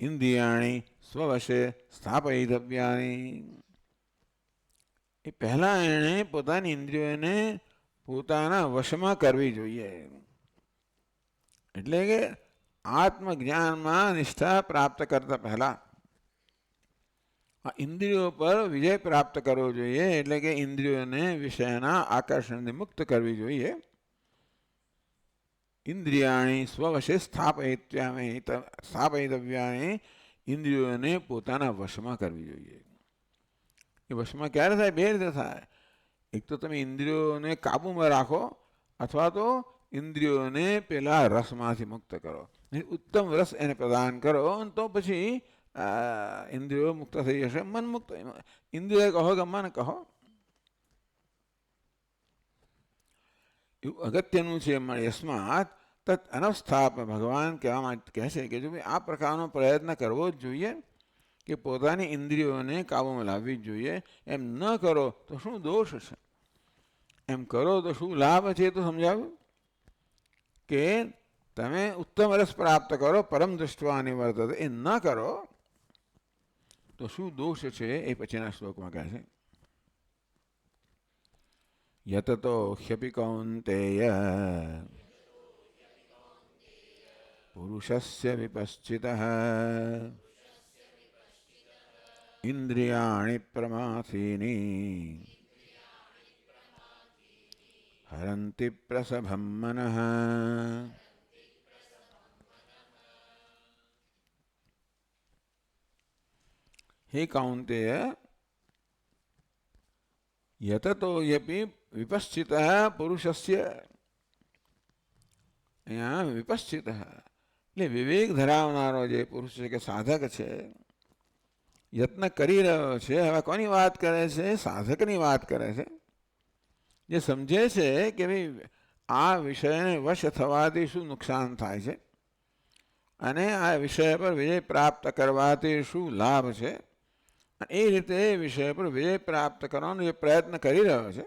ઇન્દ્રિયાણી સ્વવશે સ્થાપયિતવ્યાની. એ પહેલાં એણે પોતાની ઇન્દ્રિયોને પોતાના વશમાં કરવી જોઈએ. એટલે કે આત્મજ્ઞાનમાં નિષ્ઠા પ્રાપ્ત કરતા પહેલા આ ઇન્દ્રિયો પર વિજય પ્રાપ્ત કરવો જોઈએ. એટલે કે ઇન્દ્રિયોને વિષયના આકર્ષણથી મુક્ત કરવી જોઈએ. ઇન્દ્રિયાણી સ્વવશે સ્થાપયિતવ્યાની. ઇન્દ્રિયોને પોતાના વશમાં કરવી જોઈએ. એ વશમાં ક્યારે થાય? બે રીતે થાય. એક તો તમે ઇન્દ્રિયોને કાબૂમાં રાખો, અથવા તો ઇન્દ્રિયોને પેલા રસમાંથી મુક્ત કરો. ઉત્તમ રસ એને પ્રદાન કરો, તો પછી ઇન્દ્રિયો મુક્ત થઈ જશે. મન મુક્ત, ઇન્દ્રિય કહો કે મન કહો, એવું અગત્યનું છે. યસ્માત તત અનવસ્થાપ. ભગવાન કહેવામાં કહે છે કે જો ભાઈ આ પ્રકારનો પ્રયત્ન કરવો જ જોઈએ કે પોતાની ઇન્દ્રિયોને કાબૂમાં લાવવી જ જોઈએ. એમ ન કરો તો શું દોષ છે? એમ કરો તો શું લાભ છે? એ તો સમજાવ્યું કે તમે ઉત્તમ રસ પ્રાપ્ત કરો, પરમ દૃષ્ટવા નિવર્તતે. એ ન કરો તો શું દોષ છે? એ પછીના શ્લોકમાં કહે છે. યતતો હ્યપિ કૌન્તેય પુરુષસ્ય વિપશ્ચિતઃ ઇન્દ્રિયાણિ પ્રમાથીની હરંતિ પ્રસભમ મનઃ. હે કૌન્તેય, યતતો યપિ વિપશ્ચિત પુરુષસ્ય. અહીંયા વિપશ્ચિત એટલે વિવેક ધરાવનારો જે પુરુષ છે કે સાધક છે, યત્ન કરી રહ્યો છે. હવે કોની વાત કરે છે? સાધકની વાત કરે છે. જે સમજે છે કે ભાઈ આ વિષયને વશ થવાથી શું નુકસાન થાય છે, અને આ વિષય પર વિજય પ્રાપ્ત કરવાથી શું લાભ છે, એ રીતે વિષય પર વિજય પ્રાપ્ત કરવાનો જે પ્રયત્ન કરી રહ્યો છે.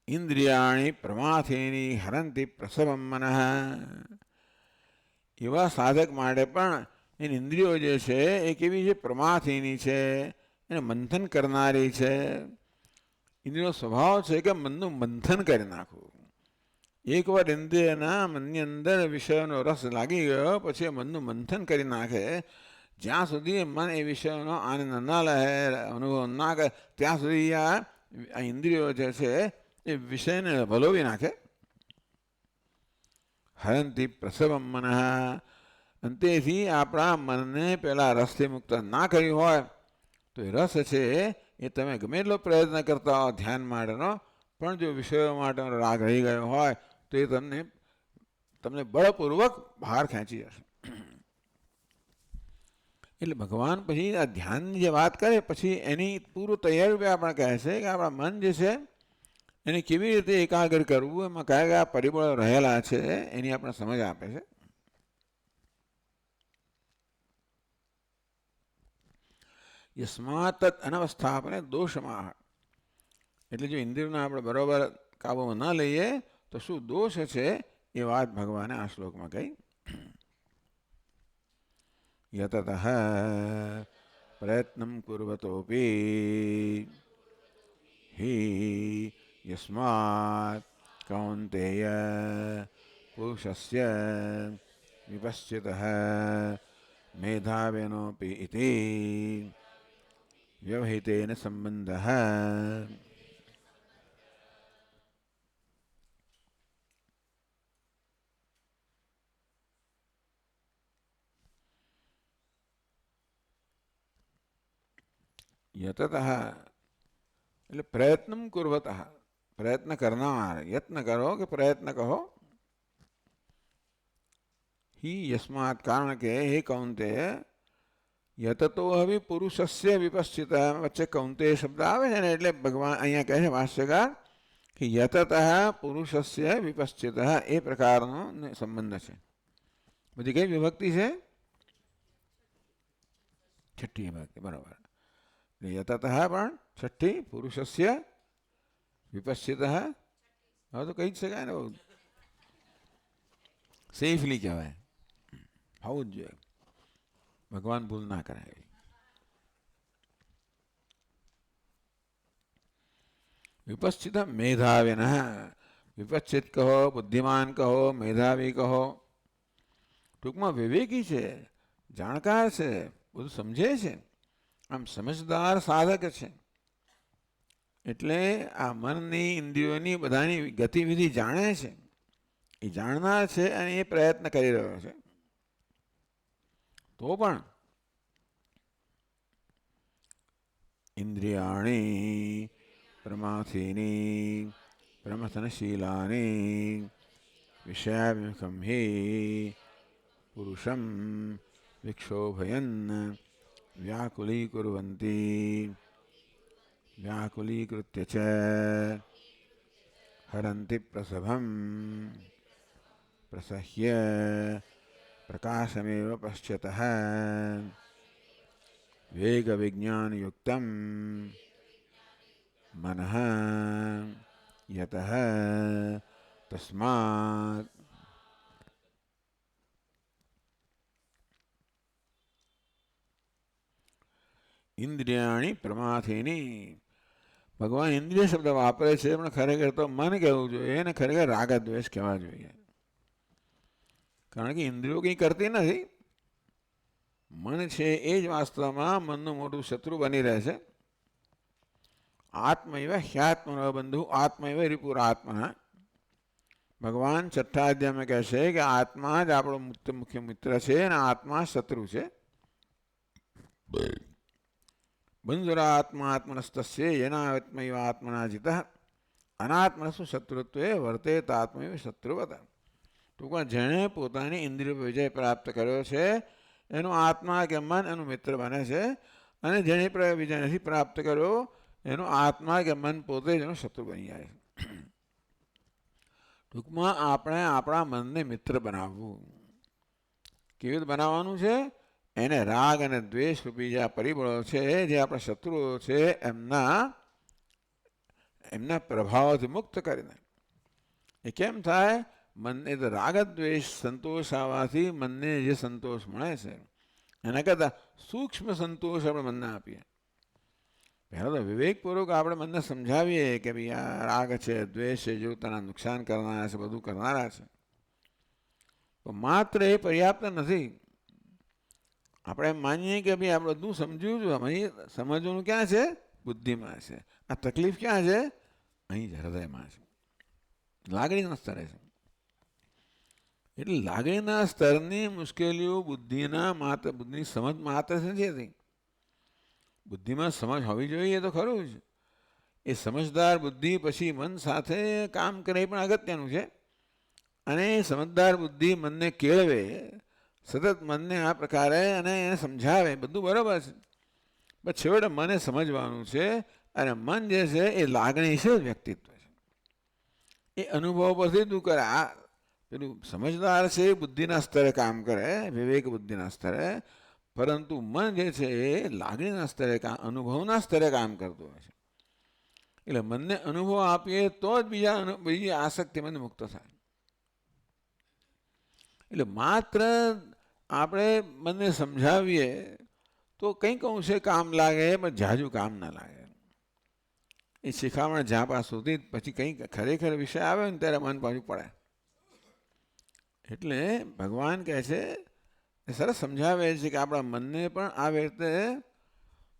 ઇન્દ્રિયાણી પ્રમાથીની હરંતિ પ્રસવમ મનઃ. એવા સાધક માટે પણ એની ઇન્દ્રિયો જે છે એ કેવી છે? પ્રમાથીની છે, એને મંથન કરનારી છે. ઇન્દ્રિયનો સ્વભાવ છે કે મનનું મંથન કરી નાખવું. એકવાર ઇન્દ્રિયના મનની અંદર વિષયોનો રસ લાગી ગયો પછી એ મનનું મંથન કરી નાખે. જ્યાં સુધી મન એ વિષયોનો આનંદ ના લે, અનુભવ ના કરે, ત્યાં સુધી આ ઇન્દ્રિયો જે છે એ વિષયને ભલોવી નાખે. હરંતિ પ્રસવમ મનઃ. અંતેથી આપણા મનને પેલા રસથી મુક્ત ના કર્યું હોય તો એ રસ છે એ તમે ગમે એટલો પ્રયત્ન કરતા હો ધ્યાન માટેનો, પણ જો વિષયો માટેનો રાગ રહી ગયો હોય તો એ તમને બળપૂર્વક બહાર ખેંચી જશે. એટલે ભગવાન પછી આ ધ્યાનની જે વાત કરે પછી એની પૂરું તૈયારી આપણે કહે છે કે આપણા મન જે છે એને કેવી રીતે એકાગ્ર કરવું, એમાં કયા કયા પરિબળો રહેલા છે એની આપણે સમજ આપે છે. યસ્માત તદ અનવસ્થાપને દોષમાં. એટલે જો ઇન્દ્રિયોને આપણે બરોબર કાબૂમાં ન લઈએ તો શું દોષ છે એ વાત ભગવાને આ શ્લોકમાં કહી. યતતઃ પ્રયત્નં કુર્વતોપી હિ યસ્માत् કૌન્તેય પુરુષસ્ય વિપશ્ચિતઃ મેધાવ્યનોપી ઇતિ વ્યવહિતેન સંબંધઃ. યતતઃ એટલે પ્રયત્ન કુર્વતઃ, પ્રયત્ન કરનાર, યત્ન કરો કે પ્રયત્ન કહો. હિ યસ્માત કારણ કે હે કૌંતેય, યતતો હવે પુરુષસ્ય વિપશ્ચિત, વચ્ચે કૌંતેય શબ્દ આવે છે ને એટલે ભગવાન અહીંયા કહે છે ભાષ્યકાર કે યતત પુરુષસ્ય વિપશ્ચિત એ પ્રકારનો સંબંધ છે. બધી કઈ વિભક્તિ છે? છઠ્ઠી વિભક્તિ, બરાબર. યતત પણ છઠ્ઠી, પુરુષસ્ય વિપશ્ચિત હવે તો કહી જ શકાય ને, બહુ સેફલી કહેવાય, હોવું જ જોઈએ, ભગવાન ભૂલ ના કરાય. વિપશ્ચિત મેધાવિન, વિપશ્ચિત કહો, બુદ્ધિમાન કહો, મેધાવી કહો, ટૂંકમાં વિવેકી છે, જાણકાર છે, બધું સમજે છે, આમ સમજદાર સાધક છે. એટલે આ મનની, ઇન્દ્રિયોની બધાની ગતિવિધિ જાણે છે, એ જાણનાર છે અને એ પ્રયત્ન કરી રહ્યો છે. તો પણ ઇન્દ્રિયાણી પ્રમાથીની પ્રમથનશીલાની વિષયાભિમુખમ હિ પુરુષમ વિક્ષોભયન વ્યાકુલીકુર્વંતી વ્યાકુલીકૃત્ય ચ હરંતિ પ્રસભમ પ્રસહ્ય પ્રકાશમેવ પશ્યતઃ વેગ વિજ્ઞાનયુક્તમ મનઃ યતઃ તસ્માत्. ઇન્દ્રિયાણી પ્રમાથિની, ભગવાન ઇન્દ્રિય શબ્દ વાપરે છે પણ ખરેખર તો મન કહેવું જોઈએ અને ખરેખર રાગદ્વેષ કહેવા જોઈએ. કારણ કે ઇન્દ્રિયો કંઈ કરતી નથી, મન છે એ જ વાસ્તવમાં મનનું મોટું શત્રુ બની રહે છે. આત્મૈવ હ્યાત્મનો બંધુ આત્મૈવ રિપુરાત્મના. ભગવાન છઠ્ઠા અધ્યાયમાં કહે છે કે આત્મા જ આપણો મુખ્ય મિત્ર છે અને આત્મા શત્રુ છે. બંધુરા આત્મા આત્મનસ્તસ્ય યનાત્મૈવ આત્મના જીતઃ અનાત્મનસ્તુ શત્રુત્વે વર્તેત આત્મૈવ શત્રુવત. ટૂંકમાં જેણે પોતાની ઇન્દ્રિય વિજય પ્રાપ્ત કર્યો છે એનો આત્મા કે મન એનું મિત્ર બને છે, અને જેણે વિજય નથી પ્રાપ્ત કર્યો એનો આત્મા કે મન પોતે જ એનો શત્રુ બની જાય છે. ટૂંકમાં આપણે આપણા મનને મિત્ર બનાવવું. કેવી રીતે બનાવવાનું છે? એને રાગ અને દ્વેષ રૂપી જે આ પરિબળો છે, જે આપણા શત્રુઓ છે, એમના પ્રભાવથી મુક્ત કરીને. એ કેમ થાય? મનને તો રાગ દ્વેષ સંતોષ આવવાથી મનને જે સંતોષ મળે છે એના કરતાં સૂક્ષ્મ સંતોષ આપણે મનને આપીએ. પહેલાં તો વિવેકપૂર્વક આપણે મનને સમજાવીએ કે ભાઈ આ રાગ છે, દ્વેષ છે, જો તને નુકસાન કરનારા છે, બધું કરનારા છે. તો માત્ર એ પર્યાપ્ત નથી. આપણે એમ માનીએ કે ભાઈ આપણે બધું સમજ્યું છું, સમજવાનું ક્યાં છે? બુદ્ધિમાં છે. આ તકલીફ ક્યાં છે? અહીં જ હૃદયમાં છે, લાગણીના સ્તરે છે. એટલે લાગણીના સ્તરની મુશ્કેલીઓ બુદ્ધિની સમજ માત્ર નથી. બુદ્ધિમાં સમજ હોવી જોઈએ તો ખરું જ. એ સમજદાર બુદ્ધિ પછી મન સાથે કામ કરે એ પણ અગત્યનું છે. અને સમજદાર બુદ્ધિ મનને કેળવે, સતત મનને આ પ્રકારે અને એને સમજાવે, બધું બરાબર છે. પણ છેવટે મને સમજવાનું છે, અને મન જે છે એ લાગણી છે, વ્યક્તિત્વ છે. એ અનુભવ પરથી તું કરે. આ પેલું સમજદાર છે એ બુદ્ધિના સ્તરે કામ કરે, વિવેક બુદ્ધિના સ્તરે, પરંતુ મન જે છે એ લાગણીના સ્તરે, અનુભવના સ્તરે કામ કરતું હોય છે. એટલે મનને અનુભવ આપીએ તો જ બીજી આસક્તિ મને મુક્ત થાય. એટલે માત્ર આપણે મનને સમજાવીએ તો કંઈક અંશે કામ લાગે, પણ ઝાઝું કામ ના લાગે. એ શિખામણ ઝાપા સુધી પછી કંઈક ખરેખર વિષય આવે ને ત્યારે મન પાછું પડે. એટલે ભગવાન કહે છે, સરસ સમજાવે છે કે આપણા મનને પણ આ રીતે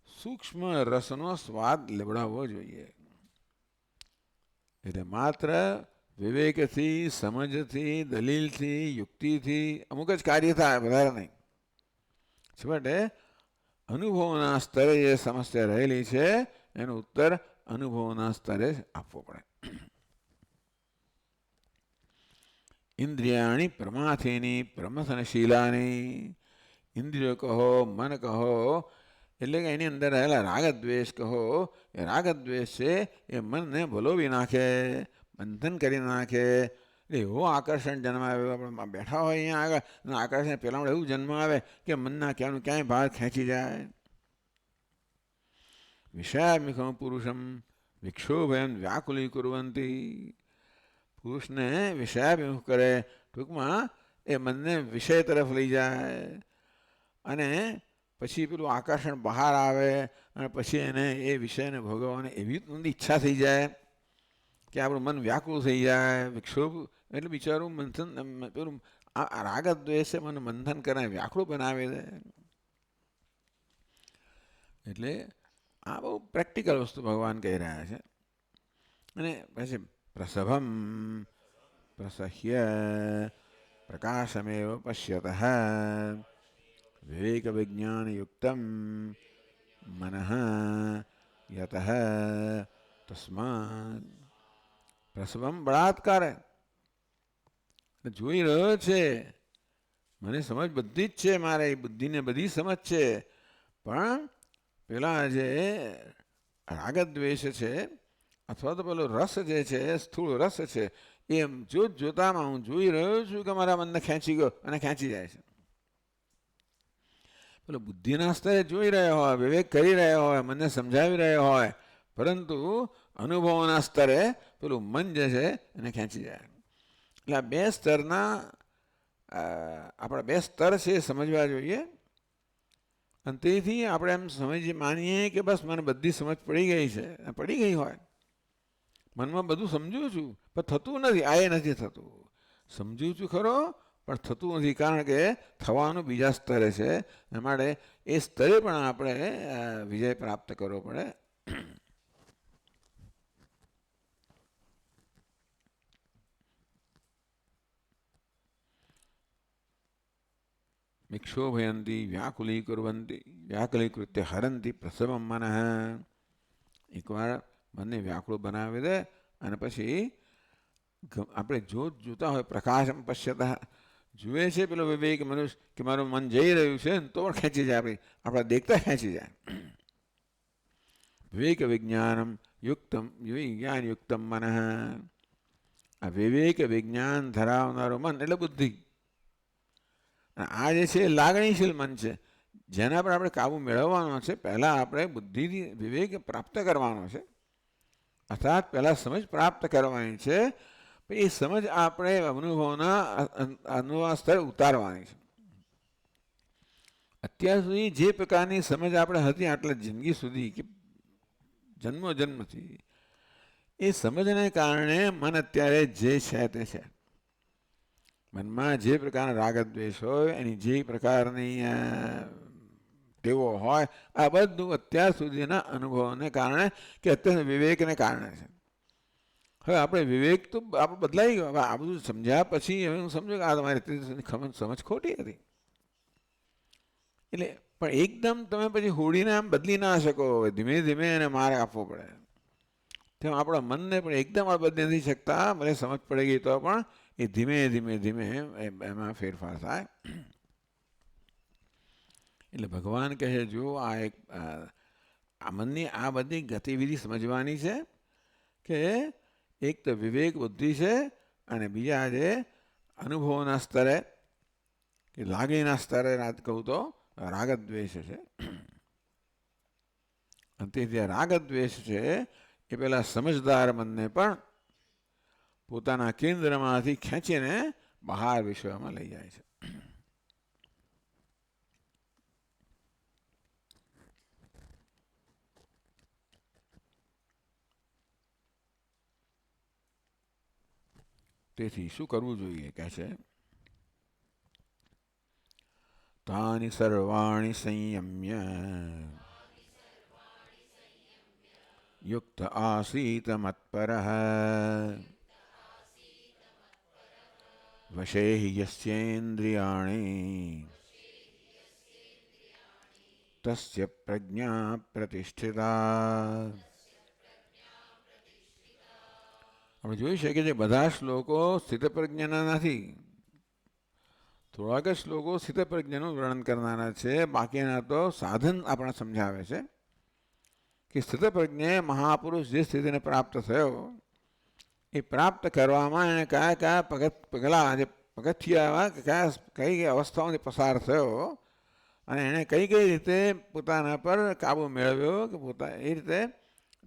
સૂક્ષ્મ રસનો સ્વાદ લેવડાવવો જોઈએ. એટલે માત્ર વિવેકથી, સમજથી, દલીલથી, યુક્તિથી અમુક જ કાર્ય થાય, વધારે નહીં. છેવટે અનુભવના સ્તરે જે સમસ્યા રહેલી છે એનો ઉત્તર અનુભવના સ્તરે આપવો પડે. ઇન્દ્રિયાણી પ્રમાથિની પ્રમથનશીલાની, ઇન્દ્રિયો કહો, મન કહો, એટલે કે એની અંદર રહેલા રાગદ્વેષ કહો, એ રાગદ્વેષ છે એ મનને ભલોવી નાખે, બંધન કરી નાખે. એટલે એવો આકર્ષણ જન્માવે, આપણે બેઠા હોય અહીંયા આગળ, આકર્ષણ પેલા એવું જન્મ આવે કે મનના ક્યાંનું ક્યાંય બહાર ખેંચી જાય. વિષયાભિમુખમ પુરુષમ વિક્ષોભયમ વ્યાકુલીકુર્વંતી, પુરુષને વિષયાભિમુખ કરે, ટૂંકમાં એ મનને વિષય તરફ લઈ જાય, અને પછી પેલું આકર્ષણ બહાર આવે, અને પછી એને એ વિષયને ભોગવવાની એવી ઈચ્છા થઈ જાય કે આપણું મન વ્યાકુળ થઈ જાય. વિક્ષોભ એટલે બિચારું મંથન, પેલું આ રાગદ્વેષે મને મંથન કરે, વ્યાકુળ બનાવી દે. એટલે આ બહુ પ્રેક્ટિકલ વસ્તુ ભગવાન કહી રહ્યા છે. અને પછી પ્રસભમ પ્રસહ્ય પ્રકાશમેવ પશ્યતઃ વિવેક વિજ્ઞાનયુક્તમ મનઃ યતઃ તસ્માદ. પ્રસભમ બળાત્કાર, જોઈ રહ્યો છે, મને સમજ બધી જ છે, મારે બુદ્ધિને બધી સમજ છે, પણ પેલા જે રાગદ્વેષ છે અથવા તો પેલો રસ જે છે, સ્થૂળ રસ છે, એ જોતામાં હું જોઈ રહ્યો છું કે મારા મનને ખેંચી ગયો અને ખેંચી જાય છે. પેલો બુદ્ધિના સ્તરે જોઈ રહ્યો હોય, વિવેક કરી રહ્યો હોય, મને સમજાવી રહ્યો હોય, પરંતુ અનુભવના સ્તરે પેલું મન જે છે એને ખેંચી જાય. એટલે આ બે સ્તરના આપણા બે સ્તર છે એ સમજવા જોઈએ. અને તેથી આપણે એમ માનીએ કે બસ મને બધી સમજ પડી ગઈ છે. પડી ગઈ હોય, મનમાં બધું સમજું છું, પણ થતું નથી. આ એ નથી થતું. સમજું છું ખરો, પણ થતું નથી, કારણ કે થવાનું બીજા સ્તરે છે. એ માટે એ સ્તરે પણ આપણે વિજય પ્રાપ્ત કરવો પડે. વિક્ષોભયંતી વ્યાકુલીકૃત્ય હરંતી પ્રસવમ મનઃ. એકવાર મનને વ્યાકુળ બનાવી દે, અને પછી આપણે જોતા હોય પ્રકાશમ પશ્યતઃ, જુએ છે પેલો વિવેક મનુષ્ય કે મારું મન જઈ રહ્યું છે ને તો પણ ખેંચી જાય, આપણા દેખતા ખેંચી જાય. વિવેક વિજ્ઞાનમ યુક્તમ વિજ્ઞાન યુક્તમ મનઃ. આ વિવેક વિજ્ઞાન ધરાવનારું મન એટલે બુદ્ધિ. આ જે છે લાગણીશીલ મન છે, જેના પર આપણે કાબુ મેળવવાનો છે. પહેલાં આપણે બુદ્ધિથી વિવેક પ્રાપ્ત કરવાનો છે, અર્થાત પહેલાં સમજ પ્રાપ્ત કરવાની છે. એ સમજ આપણે અનુભવ સ્તરે ઉતારવાની છે. અત્યાર સુધી જે પ્રકારની સમજ આપણે હતી આટલા જિંદગી સુધી કે જન્મથી, એ સમજને કારણે મન અત્યારે જે છે તે છે. મનમાં જે પ્રકારના રાગદ્વેષ હોય, એની જે પ્રકારની ટેવો હોય, આ બધું અત્યાર સુધીના અનુભવોને કારણે કે અત્યાર વિવેકને કારણે છે. હવે આપણે વિવેક તો આપણે બદલાઈ ગયો. આ બધું સમજ્યા પછી હવે હું સમજુ કે આ તમારી સમજ ખોટી હતી. એટલે પણ એકદમ તમે પછી હોડીને આમ બદલી ના શકો. ધીમે ધીમે એને માર્ગ આપવો પડે. તેમ આપણા મનને પણ એકદમ આપણે બદલી નથી શકતા. મને સમજ પડી ગઈ તો પણ એ ધીમે ધીમે ધીમે એમાં ફેરફાર થાય. એટલે ભગવાન કહે છે, જો આ એક મનની આ બધી ગતિવિધિ સમજવાની છે કે એક તો વિવેક બુદ્ધિ છે, અને બીજા જે અનુભવના સ્તરે કે લાગણીના સ્તરે કહું તો રાગદ્વેષ છે. અને તે જે રાગદ્વેષ છે એ પેલા સમજદાર મનને પણ પોતાના કેન્દ્રમાંથી ખેંચીને બહાર વિશ્વમાં લઈ જાય છે. તેથી શું કરવું જોઈએ કહે છે, તાની સર્વાણી સંયમ્ય યુક્ત આસીત મત્પરઃ વશે હિ યસ્યેન્દ્રિયાણિ તસ્ય પ્રજ્ઞા પ્રતિષ્ઠિતા. આપણે જોઈ શકીએ કે બધા શ્લોકો સ્થિતપ્રજ્ઞાના નથી. થોડાક શ્લોકો સ્થિતપ્રજ્ઞાનું વર્ણન કરનારા છે, બાકીના તો સાધન આપણે સમજાવે છે કે સ્થિતપ્રજ્ઞે મહાપુરુષ જે સ્થિતિને પ્રાપ્ત થયો એ પ્રાપ્ત કરવામાં એને કયા કયા પગલાં જે પગથિયા કયા કઈ કઈ અવસ્થાઓથી પસાર થયો અને એણે કઈ કઈ રીતે પોતાના પર કાબુ મેળવ્યો કે એ રીતે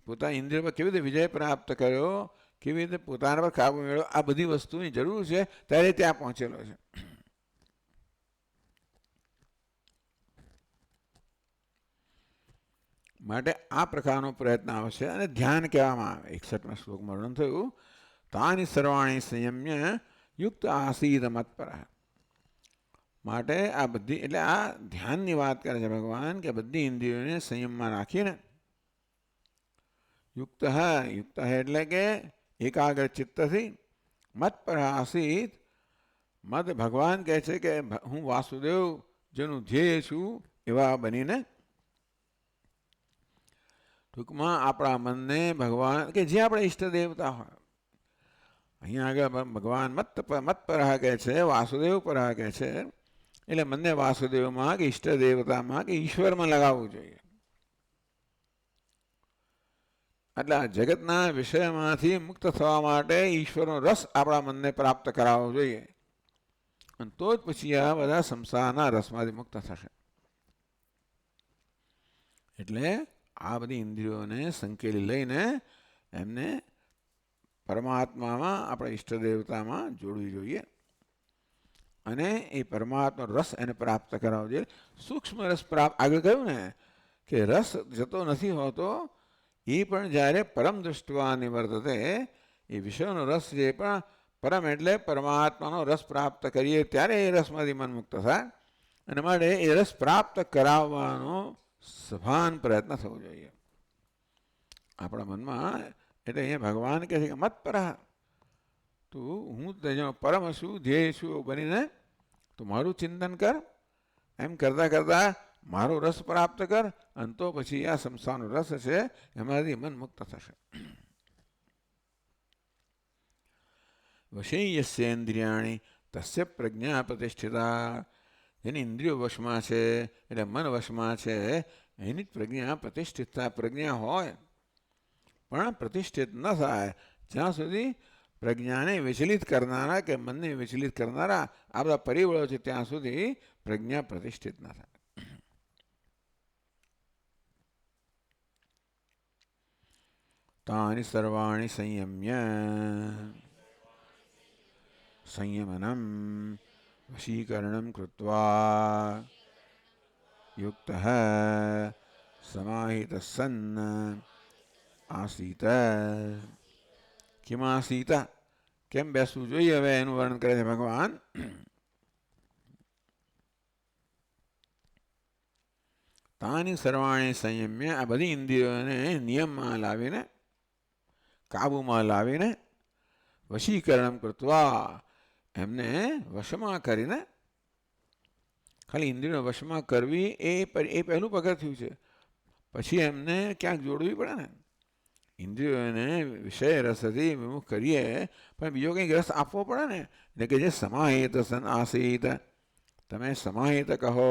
પોતાના ઇન્દ્રિય પર કેવી રીતે વિજય પ્રાપ્ત કર્યો, કેવી રીતે પોતાના પર કાબુ મેળવ્યો, આ બધી વસ્તુની જરૂર છે ત્યારે ત્યાં પહોંચેલો છે. માટે આ પ્રકારનો પ્રયત્ન આવશે અને ધ્યાન કહેવામાં આવે. 61મા શ્લોકમાં વર્ણન થયું, તાની સર્વાણી સંયમ્ય યુક્ત આસીત મત્પરઃ. માટે આ બધી એટલે આ ધ્યાનની વાત કરે છે ભગવાન કે બધી ઇન્દ્રિયોને સંયમમાં રાખીને યુક્ત યુક્ત એટલે કે એકાગ્ર ચિત્તથી મત્પરઃ આસીત. મત ભગવાન કહે છે કે હું વાસુદેવ જેનું ધ્યેય છું એવા બનીને ટૂંકમાં આપણા મનને ભગવાન કે જે આપણે ઈષ્ટ દેવતા હોય, અહીંયા આગળ ભગવાન મત્પરઃ કહે છે, વાસુદેવ પરઃ કહે છે, એટલે મનને વાસુદેવમાં કે ઈષ્ટ દેવતામાં કે ઈશ્વરમાં લગાવવું જોઈએ. એટલે આ જગતના વિષયમાંથી મુક્ત થવા માટે ઈશ્વરનો રસ આપણા મનને પ્રાપ્ત કરાવવો જોઈએ અને તો જ પછી આ બધા સંસારના રસમાંથી મુક્ત થશે. એટલે આ બધી ઇન્દ્રિયોને સંકેલી લઈને એમને પરમાત્મામાં આપણે ઈષ્ટ દેવતામાં જોડવી જોઈએ અને એ પરમાત્મા રસ એને પ્રાપ્ત કરાવવો જોઈએ. સૂક્ષ્મ રસ પ્રાપ્ત આગળ કહ્યું ને કે રસ જતો નથી હોતો, એ પણ જ્યારે પરમ દૃષ્ટવા નિવર્તતે, એ વિષયનો રસ જે પણ પરમ એટલે પરમાત્માનો રસ પ્રાપ્ત કરીએ ત્યારે એ રસમાંથી મન મુક્ત થાય અને માટે એ રસ પ્રાપ્ત કરાવવાનો સભાન પ્રયત્ન થવો જોઈએ આપણા મનમાં. એટલે અહીંયા ભગવાન કહે છે કે મત્પરઃ, તું હું તેનો પરમ છું, ધ્યેય છું બનીને તું મારું ચિંતન કર. એમ કરતાં કરતાં મારો રસ પ્રાપ્ત કર અને તો પછી આ સંસારનો રસ છે એમાંથી મન મુક્ત થશે. વશે યસ્યેન્દ્રિયાણિ તસ્ય પ્રજ્ઞા પ્રતિષ્ઠિતા. જેની ઇન્દ્રિયો વશમાં છે એટલે મન વશમાં છે એની જ પ્રજ્ઞા પ્રતિષ્ઠિત. પ્રજ્ઞા હોય પણ પ્રતિષ્ઠિત ન થાય જ્યાં સુધી પ્રજ્ઞાને વિચલિત કરનારા કે મનને વિચલિત કરનારા આ બધા પરિબળો છે ત્યાં સુધી પ્રજ્ઞા પ્રતિષ્ઠિત ન થાય. તાની સર્વાણી સંયમ્ય સંયમનમ વશીકરણમ કૃત્વા યુક્ત સમાહિત સન્ન આસીત. કિમાસીત, કેમ બેસવું જોઈએ હવે એનું વર્ણન કરે છે ભગવાન. તાની સર્વાણી સંયમ્ય, આ બધી ઇન્દ્રિયોને નિયમમાં લાવીને કાબુમાં લાવીને વશીકરણ કૃત્વા, એમને વશમાં કરીને, ખાલી ઇન્દ્રિયોને વશમાં કરવી એ પહેલું પગથિયું છે. પછી એમને ક્યાંક જોડવી પડે ને. ઇન્દ્રિયોને વિષય રસથી વિમુખ કરીએ પણ બીજો કંઈક રસ આપવો પડે ને. એટલે કે જે સમાહિત સન આસીત, તમે સમાહિત કહો,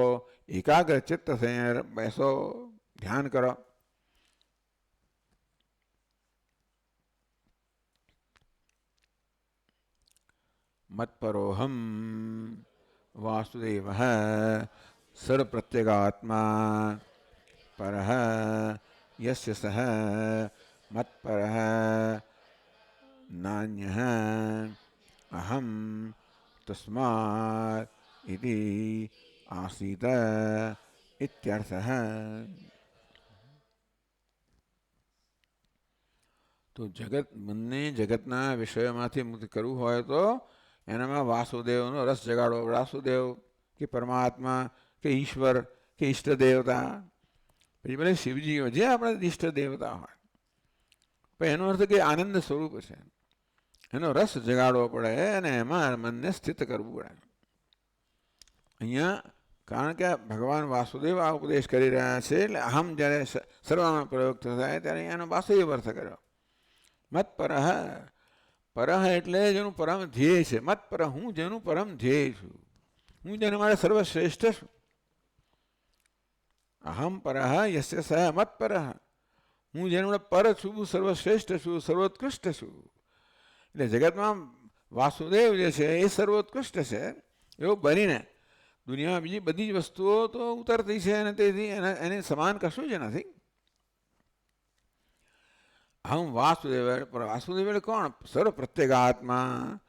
એકાગ્ર ચિત્ત થઈને બેસો, ધ્યાન કરો. મત્પરોહમ વાસુદેવ સર્વપ્રત્યેગાત્મા પરઃ યસ્ય સહ મત્પરઃ નાન્યઃ અહમ તસ્માત ઇતિ આસીત ઇત્યર્થઃ. તો જગત મનને જગતના વિષયોમાંથી મુક્ત કરવું હોય તો એનામાં વાસુદેવનો રસ જગાડો. વાસુદેવ કે પરમાત્મા કે ઈશ્વર કે ઈષ્ટ દેવતા, પછી ભલે શિવજીઓ જે આપણા ઈષ્ટ દેવતા હોય, પણ એનો અર્થ કે આનંદ સ્વરૂપ છે, એનો રસ જગાડવો પડે અને એમાં મનને સ્થિત કરવું પડે. અહીંયા કારણ કે ભગવાન વાસુદેવ આ ઉપદેશ કરી રહ્યા છે, એટલે અહમ જ્યારે સર્વનો પ્રયોગ થાય ત્યારે એનો વાસુદેવ અર્થ કર્યો. મત પરહ, પરહ એટલે જેનું પરમ ધ્યેય છે. મત પર, હું જેનું પરમ ધ્યેય છું, હું જેને મારે સર્વશ્રેષ્ઠ છું. અહમ પરહ યસ્ય સહ મત પરહ, હું જેનું પર છું, સર્વશ્રેષ્ઠ છું, સર્વોત્કૃષ્ટ છું. એટલે જગતમાં વાસુદેવ જે છે એ સર્વોત્કૃષ્ટ છે એવું બનીને દુનિયામાં બીજી બધી જ વસ્તુઓ તો ઉતરતી છે અને તેથી એની સમાન કશું જ નથી. હમ વાસુદેવ, વાસુદેવ એટલે કોણ? સર્વ પ્રત્યેગાત્મા.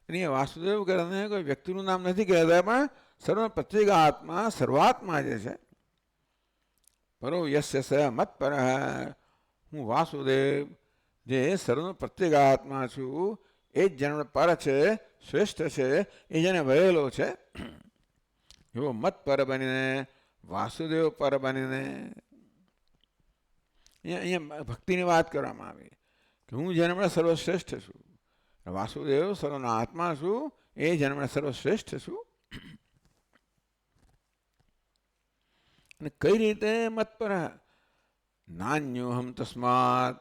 એની વાસુદેવ કરીને કોઈ વ્યક્તિનું નામ નથી કહેતા, પણ સર્વ પ્રત્યેગાત્મા, સર્વાત્મા જે છે. પરો યસ્ય સ મત પર, હું વાસુદેવ જે સર્વનો પ્રત્યેગાત્મા છું, એ જ જેનો પર છે, શ્રેષ્ઠ છે, એ જેને વહેલો છે, એવો મત પર બનીને, વાસુદેવ પર બનીને અહીંયા ભક્તિની વાત કરવામાં આવી કે હું જેને મળે સર્વશ્રેષ્ઠ છું, વાસુદેવ સર્વના આત્મા છું, એ જેને મળે સર્વશ્રેષ્ઠ છું. અને કઈ રીતે મત પર? નાન્યોહમ તસ્માત,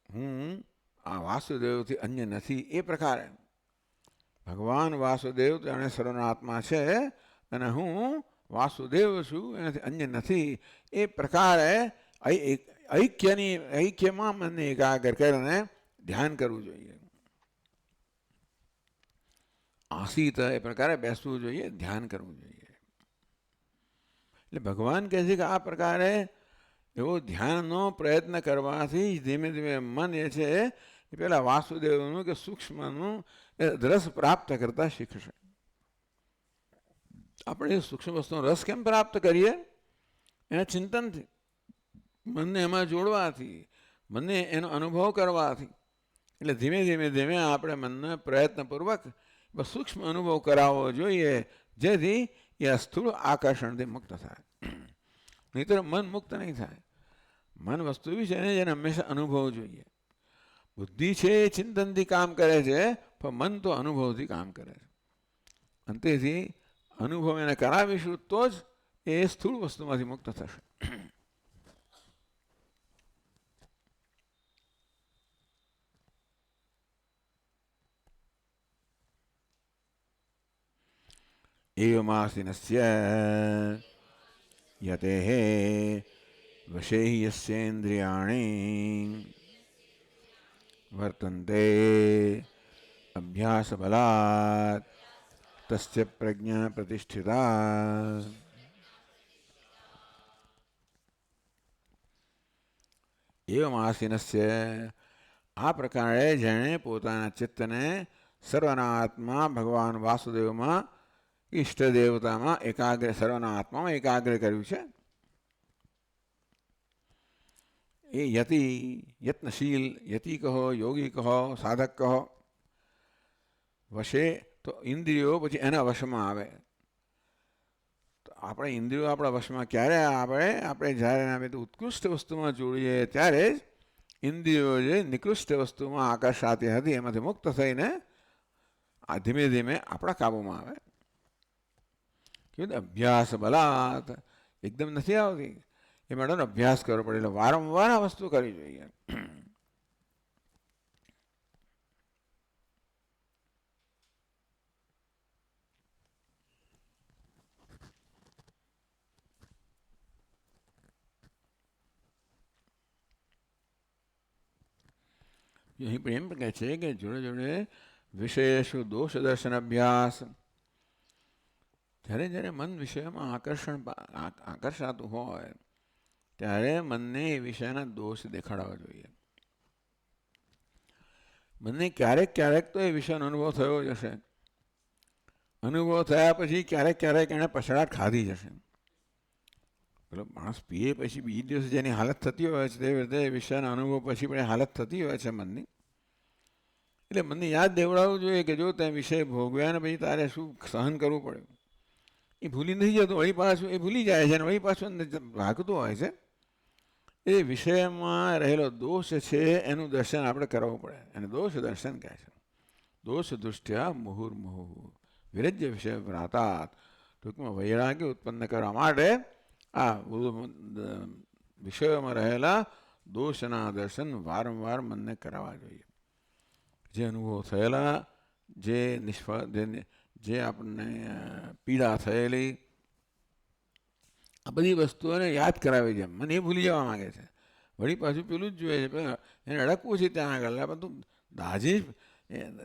હું આ વાસુદેવથી અન્ય નથી એ પ્રકારે. ભગવાન વાસુદેવ તો એને સર્વના આત્મા છે અને હું વાસુદેવ છું, એનાથી અન્ય નથી એ પ્રકારે ઐક્યમાં મનને એકાગ્ર કરીને ધ્યાન કરવું જોઈએ. આસીત એ પ્રકારે બેસવું જોઈએ, ધ્યાન કરવું જોઈએ. એટલે ભગવાન કહે છે કે આ પ્રકારે એવો ધ્યાનનો પ્રયત્ન કરવાથી ધીમે ધીમે મન એ છે એ પેલા વાસુદેવનું કે સૂક્ષ્મનું એ રસ પ્રાપ્ત કરતા શીખશે. આપણે સૂક્ષ્મ વસ્તુનો રસ કેમ પ્રાપ્ત કરીએ? એના ચિંતનથી, મનને એમાં જોડવાથી, મનને એનો અનુભવ કરવાથી. એટલે ધીમે ધીમે ધીમે આપણે મનને પ્રયત્નપૂર્વક સૂક્ષ્મ અનુભવ કરાવવો જોઈએ, જેથી એ સ્થૂળ આકર્ષણથી મુક્ત થાય. નહીંતર મન મુક્ત નહીં થાય. મન વસ્તુ એવી છે ને જેને હંમેશા અનુભવ જોઈએ. બુદ્ધિ છે એ ચિંતનથી કામ કરે છે, પણ મન તો અનુભવથી કામ કરે છે. અંતેથી અનુભવ એને કરાવીશું તો જ એ સ્થૂળ વસ્તુમાંથી મુક્ત થશે. एवमासीनस्य यतेः वशे यस्येन्द्रियाणि वर्तन्ते अभ्यासबलात् तस्य प्रज्ञा प्रतिष्ठिता. एवमासीनस्य, આ પ્રકારે જેણે પોતાના ચિત્તને સર્વના આત્મા ભગવાન વાસુદેવમાં, ઈષ્ટ દેવતામાં એકાગ્ર, સર્વના આત્મામાં એકાગ્ર કર્યું છે. એ યતિ, યત્નશીલ, યતિ કહો, યોગી કહો, સાધક કહો. વશે તો ઇન્દ્રિયો પછી એના વશમાં આવે. તો આપણે ઇન્દ્રિયો આપણા વશમાં ક્યારે આવે? આપણે જ્યારે આવે તો ઉત્કૃષ્ટ વસ્તુમાં જોડીએ ત્યારે જ ઇન્દ્રિયો જે નિકૃષ્ટ વસ્તુમાં આકર્ષાતી હતી એમાંથી મુક્ત થઈને આ ધીમે ધીમે આપણા કાબૂમાં આવે. અભ્યાસ બલાત એકદમ નથી આવતી, એ માટે અભ્યાસ કરવો પડે. એટલે વારંવાર આ વસ્તુ કરવી જોઈએ. અહીં પણ એમ કહે છે કે જોડે જોડે વિશેષ દોષ દર્શન અભ્યાસ. જ્યારે જ્યારે મન વિષયમાં આકર્ષાતું હોય ત્યારે મનને એ વિષયના દોષ દેખાડવા જોઈએ. મને ક્યારેક ક્યારેક તો એ વિષયનો અનુભવ થયો જ હશે, અનુભવ થયા પછી ક્યારેક ક્યારેક એણે પછડાટ ખાધી જશે. પેલો માણસ પીએ પછી બીજે દિવસે જેની હાલત થતી હોય છે તે રીતે વિષયના અનુભવ પછી પણ હાલત થતી હોય છે મનની. એટલે મને યાદ દેવડાવવું જોઈએ કે જો તે વિષય ભોગવ્યા ને પછી તારે શું સહન કરવું પડ્યું. એ ભૂલી નથી જતું, વળી પાછું એ ભૂલી જાય છે અને વળી પાછું ભાગતું હોય છે. એ વિષયમાં રહેલો દોષ છે એનું દર્શન આપણે કરવું પડે, એને દોષ દર્શન કહે છે. દોષ દૃષ્ટ્યા મુહુર્મુહુ વિરજ્ય વિષય ભ્રાતાત. ટૂંકમાં વૈરાગ્ય ઉત્પન્ન કરવા માટે આ વિષયોમાં રહેલા દોષના દર્શન વારંવાર મનને કરાવવા જોઈએ. જે અનુભવ થયેલા, જે નિષ્ફળ, જે આપણને પીડા થયેલી, આ બધી વસ્તુઓને યાદ કરાવી છે. મને એ ભૂલી જવા માંગે છે, વળી પાછું પેલું જ જોઈએ છે. એને અડકવું છે ત્યાં આગળ, પણ તું દાજી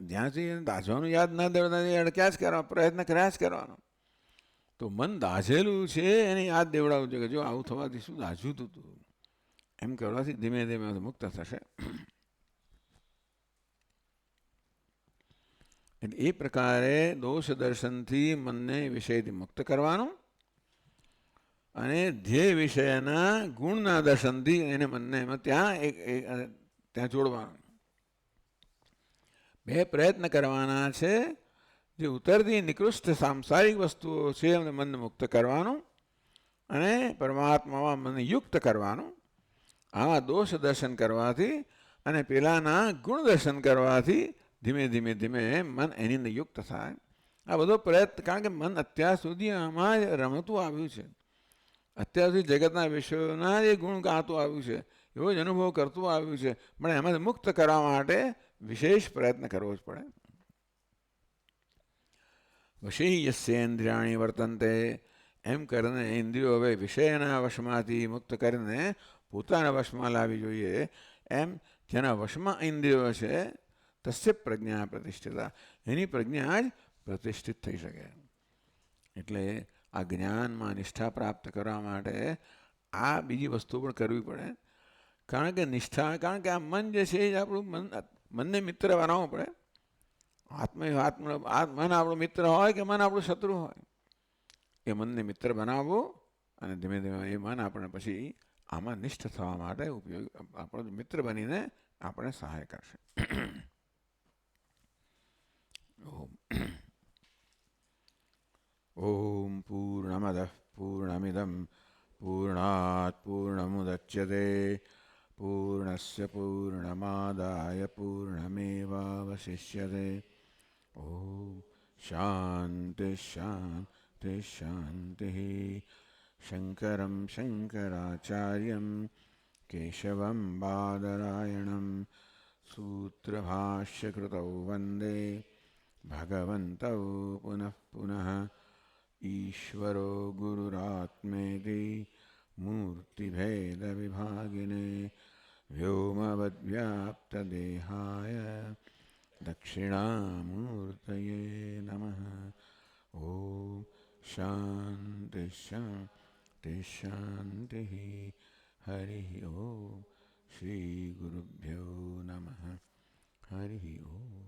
જ્યાં સુધી એને દાઝવાનું યાદ ના દેવડા અડક્યા જ કરવા પ્રયત્ન કર્યા જ કરવાનો. તો મન દાઝેલું છે એને યાદ દેવડાવવું છે કે જો આવું થવાથી શું દાઝ્યું હતું તું, એમ કરવાથી ધીમે ધીમે મુક્ત થશે. એટલે એ પ્રકારે દોષ દર્શનથી મનને વિષયથી મુક્ત કરવાનું અને જે વિષયના ગુણના દર્શનથી એને મનને એમાં ત્યાં જોડવાનું. બે પ્રયત્ન કરવાના છે. જે ઉતરતી નિકૃષ્ટ સાંસારિક વસ્તુઓ છે એમને મનને મુક્ત કરવાનું અને પરમાત્મામાં મનને યુક્ત કરવાનું. આવા દોષ દર્શન કરવાથી અને પેલાના ગુણ દર્શન કરવાથી ધીમે ધીમે ધીમે મન એની અંદર યુક્ત થાય. આ બધો પ્રયત્ન, કારણ કે મન અત્યાર સુધી આમાં રમતું આવ્યું છે, અત્યાર સુધી જગતના વિષયોના જે ગુણ ગાતું આવ્યું છે, એવો જ અનુભવ કરતું આવ્યું છે. પણ એમાંથી મુક્ત કરવા માટે વિશેષ પ્રયત્ન કરવો જ પડે. વશી યસ્યેન્દ્રિયાણી વર્તન્તે, એમ કરીને ઇન્દ્રિયો હવે વિષયના વશમાંથી મુક્ત કરીને પોતાના વશમાં લાવવી જોઈએ. એમ જેના વશમાં ઇન્દ્રિયો છે તસ્ય પ્રજ્ઞા પ્રતિષ્ઠિતા, એની પ્રજ્ઞા જ પ્રતિષ્ઠિત થઈ શકે. એટલે આ જ્ઞાનમાં નિષ્ઠા પ્રાપ્ત કરવા માટે આ બીજી વસ્તુ પણ કરવી પડે. કારણ કે નિષ્ઠા, કારણ કે આ મન જે છે એ આપણું મનને મિત્ર બનાવવું પડે. મન આપણું મિત્ર હોય કે મન આપણું શત્રુ હોય, એ મનને મિત્ર બનાવવું અને ધીમે ધીમે એ મન આપણે પછી આમાં નિષ્ઠ થવા માટે ઉપયોગ, આપણો મિત્ર બનીને આપણે સહાય કરશે. ઓમ પૂર્ણમદ પૂર્ણમિદમ પૂર્ણાત પૂર્ણમુદચ્યતે પૂર્ણસ્ય પૂર્ણમાદાય પૂર્ણમેવાવશિષ્યતે. ઓમ શાંતિ શાંતિ શાંતિ. શંકરં શંકરાચાર્યં કેશવં બાદરાયણં સૂત્રભાષ્યકૃતૌ વંદે ભગવन्तौ પુનઃ પુનઃ. ઈશ્વરો ગુરુરાત્મેતિ મૂર્તિભેદવિભાગિને વ્યોમવદ્વ્યાપ્તદેહાય દક્ષિણામૂર્તયે નમઃ. ઓમ શાંતિ શાંતિ શાંતિ. હરિ ઓમ. શ્રી ગુરુભ્યો નમઃ. હરિ ઓમ.